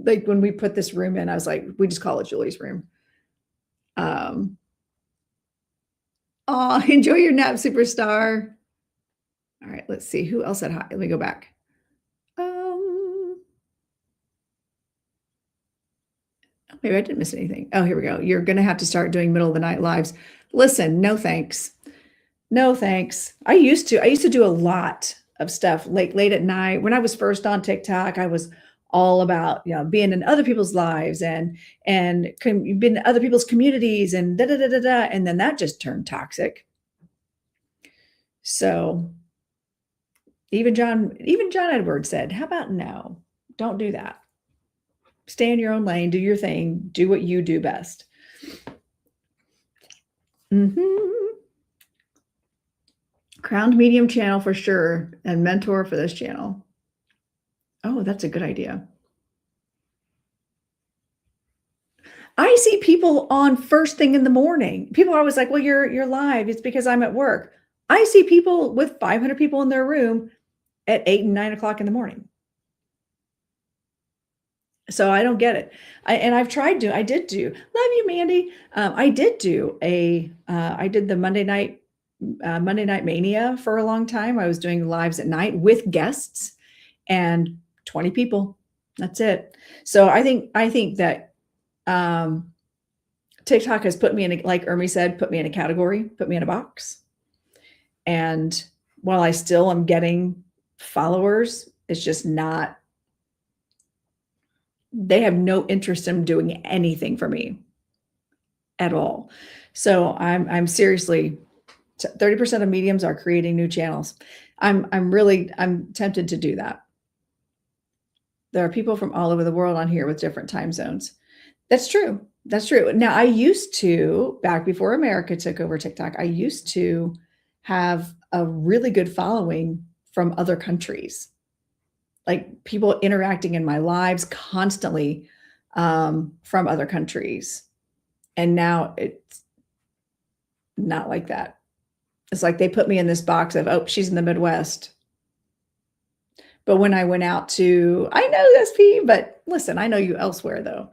like when we put this room in, I was like, we just call it Julie's room. Oh, enjoy your nap, superstar. All right, let's see who else said hi. Let me go back. Maybe I didn't miss anything. Oh, here we go. You're going to have to start doing middle of the night lives. Listen, no thanks. No thanks. I used to do a lot of stuff late at night. When I was first on TikTok, I was all about, being in other people's lives and being in other people's communities and and then that just turned toxic. So even John Edwards said, how about no, don't do that. Stay in your own lane, do your thing, do what you do best. Crowned medium channel for sure, and mentor for this channel. Oh, that's a good idea. I see people on first thing in the morning. People are always like, well, you're live. It's because I'm at work. I see people with 500 people in their room at 8 and 9 o'clock in the morning. So I don't get it. I did do, love you, Mandy. I did the Monday night mania for a long time. I was doing lives at night with guests and 20 people. That's it. So I think that TikTok has put me in, like Ermi said, put me in a category, put me in a box. And while I still am getting followers, it's just not, they have no interest in doing anything for me at all. So I'm seriously, 30% of mediums are creating new channels. I'm tempted to do that. There are people from all over the world on here with different time zones. That's true. That's true. Now, I used to, back before America took over TikTok, I used to have a really good following from other countries, like people interacting in my lives constantly from other countries. And now it's not like that. It's like they put me in this box of, oh, she's in the Midwest. But when I went out to, I know SP, but listen, I know you elsewhere though.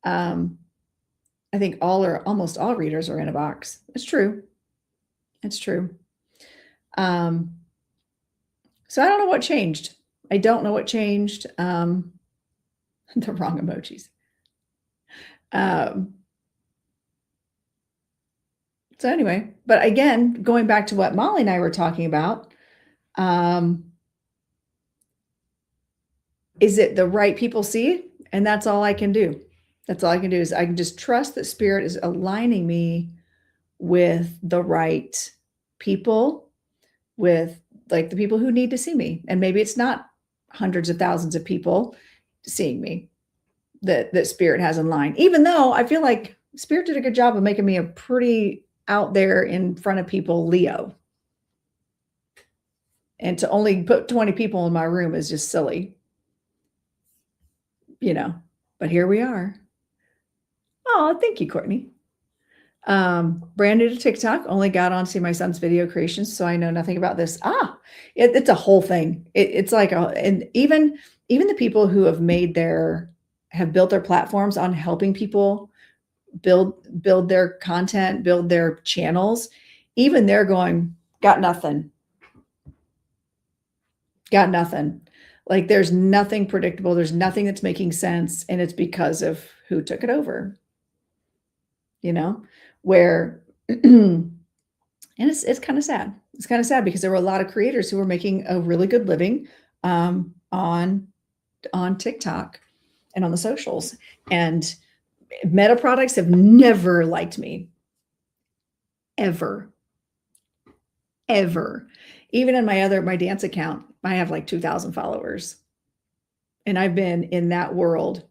I think almost all readers are in a box. It's true. It's true. So I don't know what changed. I don't know what changed. The wrong emojis. So anyway, but again, going back to what Molly and I were talking about, is it the right people see? And that's all I can do. That's all I can do is I can just trust that Spirit is aligning me with the right people, with like the people who need to see me. And maybe it's not hundreds of thousands of people seeing me that Spirit has in line, even though I feel like Spirit did a good job of making me a pretty out there in front of people Leo. And to only put 20 people in my room is just silly, but here we are. Oh, thank you, Courtney. Brand new to TikTok, only got on to see my son's video creations, so I know nothing about this. It's a whole thing. It's like, and even the people who have built their platforms on helping people build their content, build their channels, even they're going, got nothing. Like there's nothing predictable. There's nothing that's making sense. And it's because of who took it over, where, and it's kind of sad. It's kind of sad because there were a lot of creators who were making a really good living on TikTok and on the socials. And Meta products have never liked me, ever. Even in my dance account, I have like 2,000 followers. And I've been in that world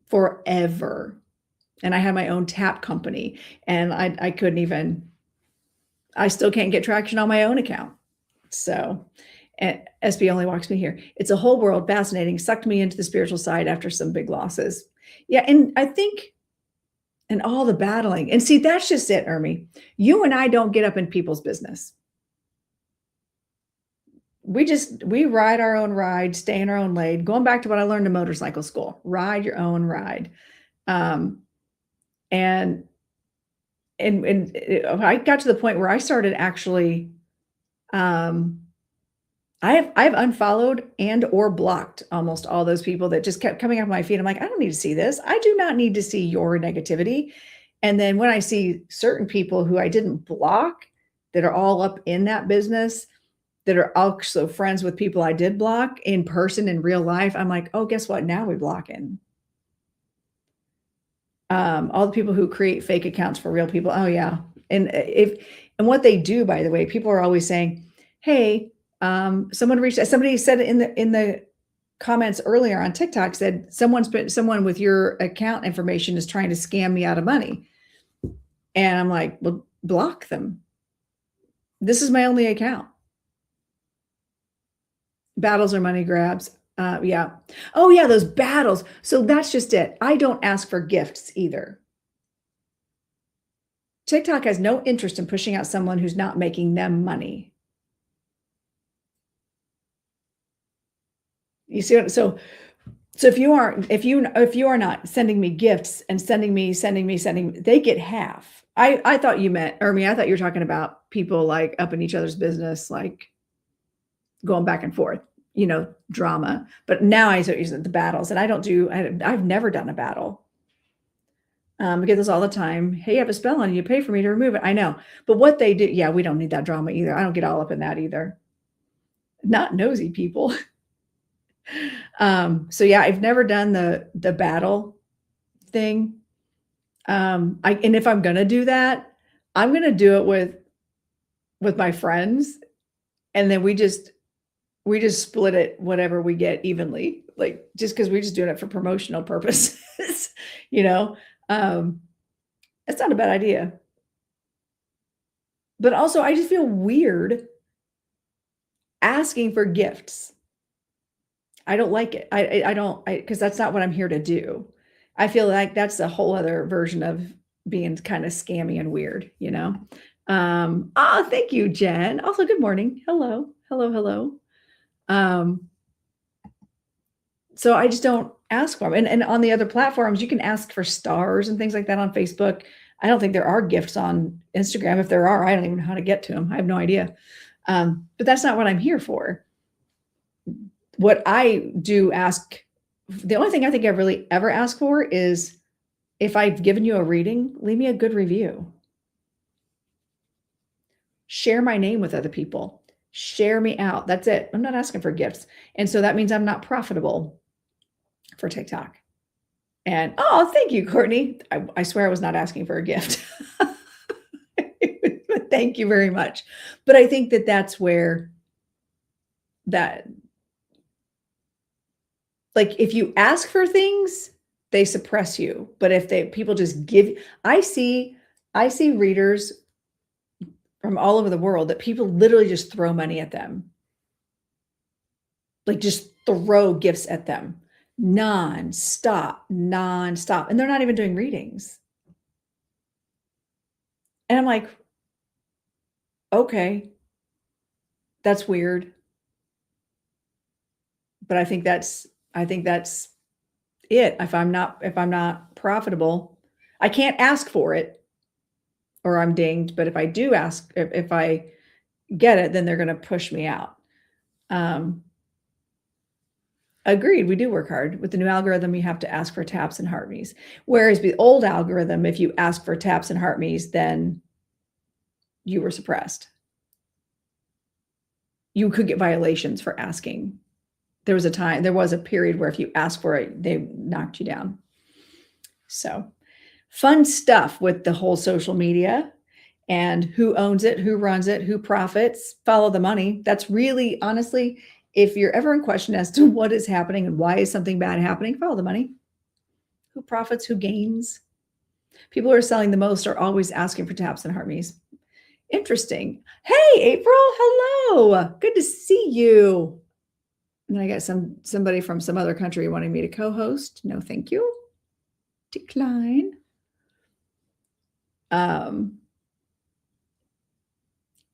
forever. And I had my own tap company, and I still can't get traction on my own account. So, and SB only walks me here. It's a whole world, fascinating, sucked me into the spiritual side after some big losses. Yeah. And I think, and all the battling, and see, that's just it, Ermi. You and I don't get up in people's business. we ride our own ride, stay in our own lane. Going back to what I learned in motorcycle school, ride your own ride. And I got to the point where I started actually, I've unfollowed and or blocked almost all those people that just kept coming up my feed. I'm like, I don't need to see this. I do not need to see your negativity. And then when I see certain people who I didn't block that are all up in that business, that are also friends with people I did block in person in real life, I'm like, oh, guess what? Now we blocking. All the people who create fake accounts for real people. Oh yeah. And what they do, by the way, people are always saying, hey, somebody said in the comments earlier on TikTok, said someone with your account information is trying to scam me out of money. And I'm like, well, block them. This is my only account. Battles are money grabs. Yeah. Oh yeah, those battles. So that's just it. I don't ask for gifts either. TikTok has no interest in pushing out someone who's not making them money. You see what, so if you are not sending me gifts and sending me, they get half. I thought you meant, Ermi, I thought you were talking about people like up in each other's business, like going back and forth, drama. But now I start using the battles, and I've never done a battle. I get this all the time. Hey, you have a spell on you, pay for me to remove it. I know. But what they do, yeah, we don't need that drama either. I don't get all up in that either. Not nosy people. So yeah, I've never done the battle thing. And if I'm gonna do that, I'm gonna do it with my friends, and then we just split it whatever we get evenly, like just because we're just doing it for promotional purposes. It's not a bad idea. But also, I just feel weird asking for gifts. I don't like it. I don't, because that's not what I'm here to do. I feel like that's a whole other version of being kind of scammy and weird, Thank you, Jen. Also, good morning. Hello. So I just don't ask for them. And on the other platforms, you can ask for stars and things like that on Facebook. I don't think there are gifts on Instagram. If there are, I don't even know how to get to them. I have no idea. But that's not what I'm here for. What I do ask, the only thing I think I've really ever asked for is, if I've given you a reading, leave me a good review. Share my name with other people. Share me out. That's it. I'm not asking for gifts. And so that means I'm not profitable for TikTok. And thank you, Courtney. I swear I was not asking for a gift. But thank you very much. But I think that's where like, if you ask for things, they suppress you. But if people just give, I see readers from all over the world that people literally just throw money at them. Like, just throw gifts at them non-stop. And they're not even doing readings. And I'm like, okay, that's weird. But I think that's it. If I'm not profitable, I can't ask for it or I'm dinged. But if I do ask, if I get it, then they're going to push me out. Agreed. We do work hard. With the new algorithm, you have to ask for taps and heart me's. Whereas the old algorithm, if you ask for taps and heart me's, then you were suppressed. You could get violations for asking. There was a period where if you asked for it, they knocked you down. So fun stuff with the whole social media and who owns it, who runs it, who profits. Follow the money. That's really, honestly, if you're ever in question as to what is happening and why is something bad happening, follow the money. Who profits, who gains? People who are selling the most are always asking for taps and heart me's. Interesting. Hey, April. Hello. Good to see you. And then I got somebody from some other country wanting me to co-host. No, thank you. Decline.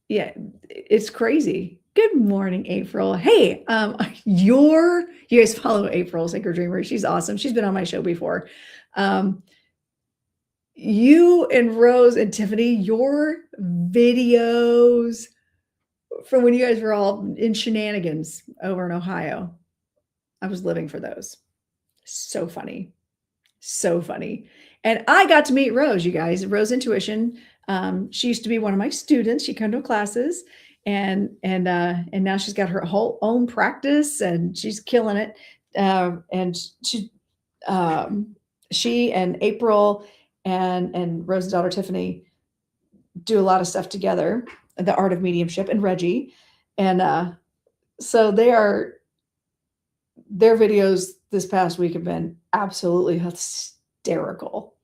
Yeah, it's crazy. Good morning, April. Hey, you guys follow April, Sacred Dreamer. She's awesome. She's been on my show before. You and Rose and Tiffany, your videos from when you guys were all in shenanigans over in Ohio. I was living for those. So funny. So funny. And I got to meet Rose, you guys, Rose Intuition. She used to be one of my students. She came to classes and now she's got her whole own practice and she's killing it. And she and April and Rose's daughter, Tiffany, do a lot of stuff together, the art of mediumship, and Reggie. And so their videos this past week have been absolutely hysterical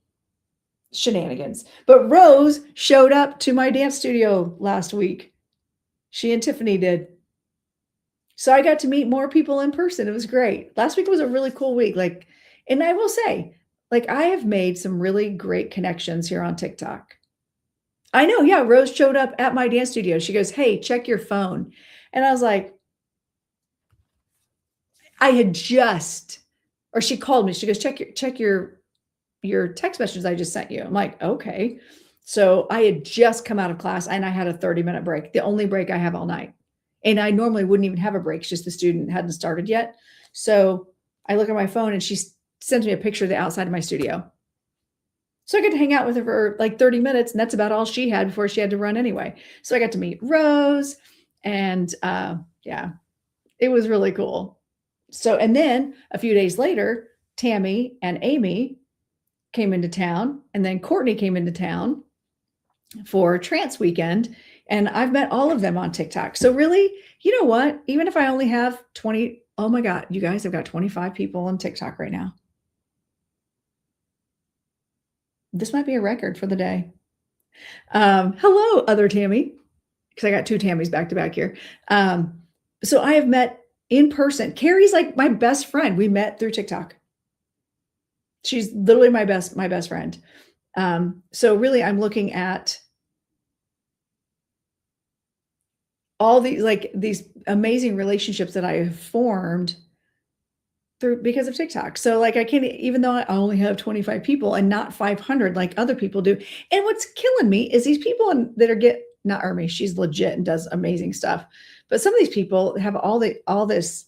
shenanigans. But Rose showed up to my dance studio last week. She and Tiffany did. So I got to meet more people in person. It was great. Last week was a really cool week. And I will say, I have made some really great connections here on TikTok. I know. Yeah. Rose showed up at my dance studio. She goes, "Hey, check your phone." And I was like, or she called me. She goes, check your text messages I just sent you. I'm like, okay. So I had just come out of class and I had a 30-minute break, the only break I have all night. And I normally wouldn't even have a break. It's just the student hadn't started yet. So I look at my phone and she sends me a picture of the outside of my studio. So I got to hang out with her for 30 minutes. And that's about all she had before she had to run anyway. So I got to meet Rose and yeah, it was really cool. So, and then a few days later, Tammy and Amy came into town, and then Courtney came into town for Trance Weekend, and I've met all of them on TikTok. So really, you know what? Even if I only have 20, oh my God, you guys, I've got 25 people on TikTok right now. This might be a record for the day. Hello, other Tammy, because I got two Tammys back to back here. So I have met in person. Carrie's like my best friend. We met through TikTok. She's literally my best friend. So really I'm looking at all these amazing relationships that I have formed because of TikTok. So I can't, even though I only have 25 people and not 500 like other people do. And what's killing me is these people that are not Ermi, she's legit and does amazing stuff. But some of these people have this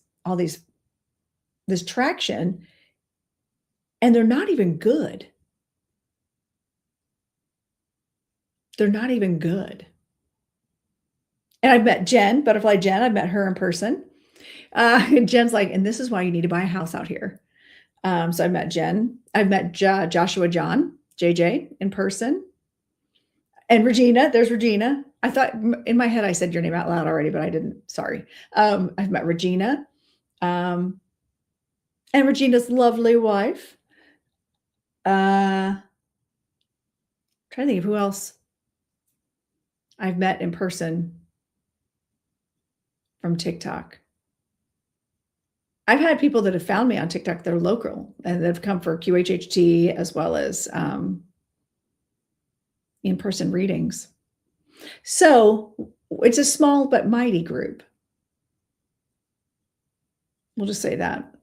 traction, and they're not even good. They're not even good. And I've met Jen, Butterfly Jen. I've met her in person. And Jen's like, and this is why you need to buy a house out here. So I met Jen. I've met Joshua John, JJ, in person. And Regina, there's Regina. I thought in my head I said your name out loud already, but I didn't. Sorry. I've met Regina. And Regina's lovely wife. Trying to think of who else I've met in person from TikTok. I've had people that have found me on TikTok that are local and that have come for QHHT as well as in-person readings. So it's a small but mighty group. We'll just say that.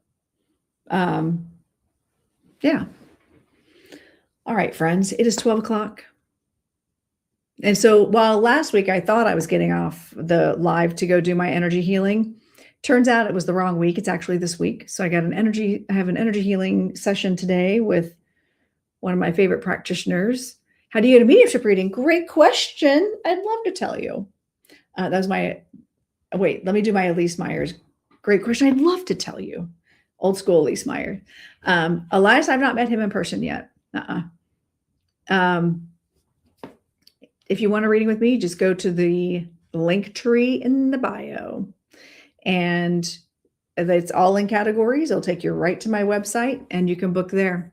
Yeah. All right, friends, it is 12 o'clock. And so while last week I thought I was getting off the live to go do my energy healing, turns out it was the wrong week. It's actually this week. So I have an energy healing session today with one of my favorite practitioners. How do you get a mediumship reading? Great question. I'd love to tell you. That was wait, let me do my Elise Myers. Great question. I'd love to tell you. Old school Elise Myers. Elias, I've not met him in person yet. If you want a reading with me, just go to the link tree in the bio. And it's all in categories. It'll take you right to my website and you can book there.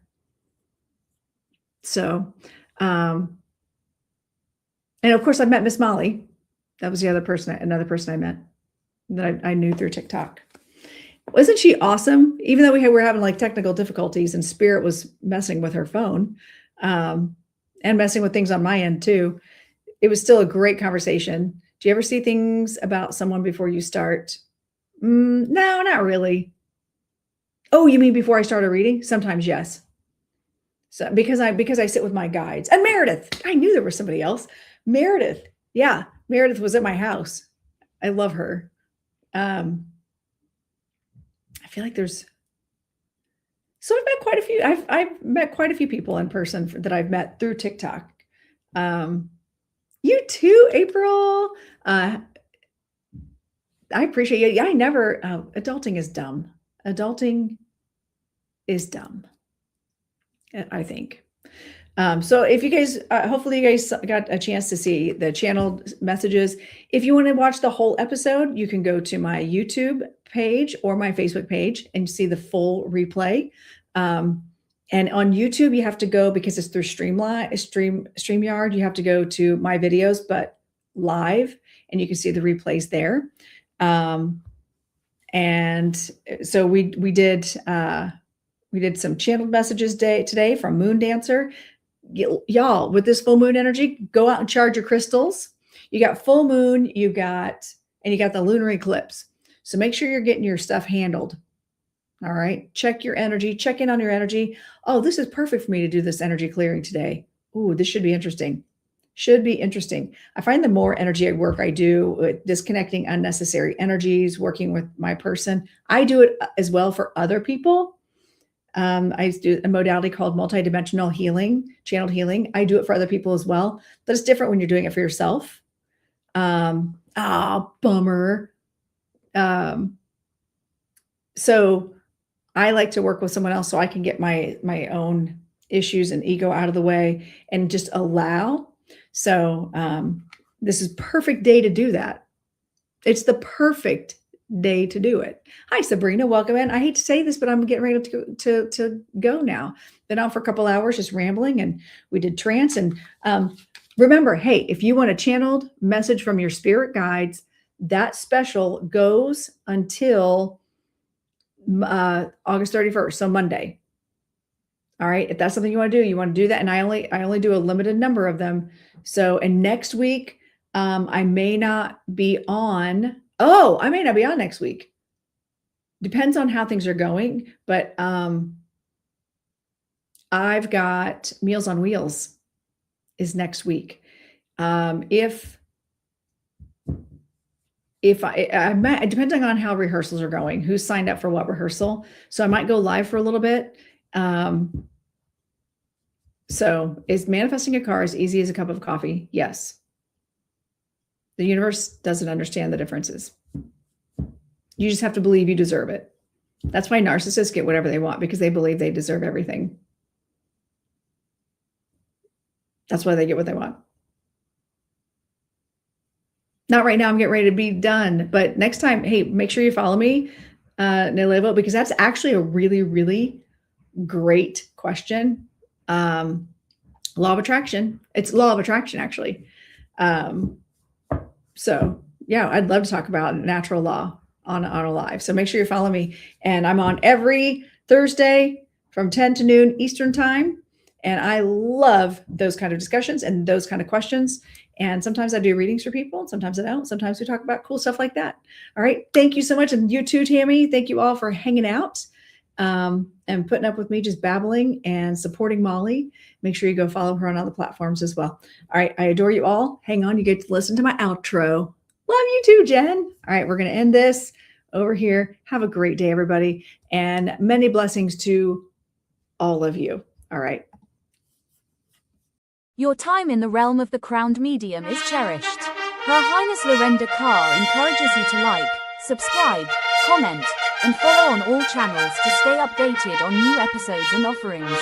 So, and of course I met Miss Molly. That was another person I met that I knew through TikTok. Wasn't she awesome? Even though we were having technical difficulties and Spirit was messing with her phone, and messing with things on my end too. It was still a great conversation. Do you ever see things about someone before you start? No, not really. Oh, you mean before I start a reading? Sometimes, yes. So because I sit with my guides. And Meredith, I knew there was somebody else. Meredith. Yeah, Meredith was at my house. I love her. I feel like there's so I've met quite a few. I've met quite a few people in person that I've met through TikTok. You too, April. I appreciate you. Yeah, I never. Adulting is dumb. Adulting is dumb. I think. So if you guys, hopefully you guys got a chance to see the channeled messages. If you want to watch the whole episode, you can go to my YouTube page or my Facebook page and see the full replay. And on YouTube, you have to go, because it's through StreamYard, you have to go to my videos, but live, and you can see the replays there. And so we did some channeled messages today from Moon Dancer. Y'all, with this full moon energy, go out and charge your crystals. You got full moon, you got the lunar eclipse. So make sure you're getting your stuff handled. All right. Check your energy, check in on your energy. Oh, this is perfect for me to do this energy clearing today. Ooh, this should be interesting. Should be interesting. I find the more energy work I do with disconnecting unnecessary energies, working with my person, I do it as well for other people. I do a modality called multidimensional healing, channeled healing. I do it for other people as well, but it's different when you're doing it for yourself. Bummer. So I like to work with someone else so I can get my own issues and ego out of the way and just allow. So this is perfect day to do that. It's the perfect day to do it. Hi, Sabrina. Welcome in. I hate to say this, but I'm getting ready to go now. Been on for a couple hours just rambling, and we did trance. And remember, hey, if you want a channeled message from your spirit guides, that special goes until August 31st, so Monday. All right. If that's something you want to do that. And I only do a limited number of them. So, and next week, I may not be on. Oh, I may not be on next week. Depends on how things are going. But I've got Meals on Wheels is next week. If depending on how rehearsals are going, who's signed up for what rehearsal. So I might go live for a little bit. So is manifesting a car as easy as a cup of coffee? Yes. The universe doesn't understand the differences. You just have to believe you deserve it. That's why narcissists get whatever they want, because they believe they deserve everything. That's why they get what they want. Not right now. I'm getting ready to be done. But next time, hey, make sure you follow me, Nelevo, because that's actually a really, really great question. Law of attraction. It's law of attraction, actually. So yeah, I'd love to talk about natural law on a live. So make sure you follow me. And I'm on every Thursday from 10 to noon Eastern time. And I love those kind of discussions and those kind of questions. And sometimes I do readings for people. Sometimes I don't. Sometimes we talk about cool stuff like that. All right. Thank you so much. And you too, Tammy. Thank you all for hanging out and putting up with me just babbling and supporting Molly. Make sure you go follow her on other platforms as well. All right. I adore you all. Hang on. You get to listen to my outro. Love you too, Jen. All right. We're going to end this over here. Have a great day, everybody. And many blessings to all of you. All right. Your time in the realm of the crowned medium is cherished. Her Highness Lorenda Carr encourages you to like, subscribe, comment, and follow on all channels to stay updated on new episodes and offerings.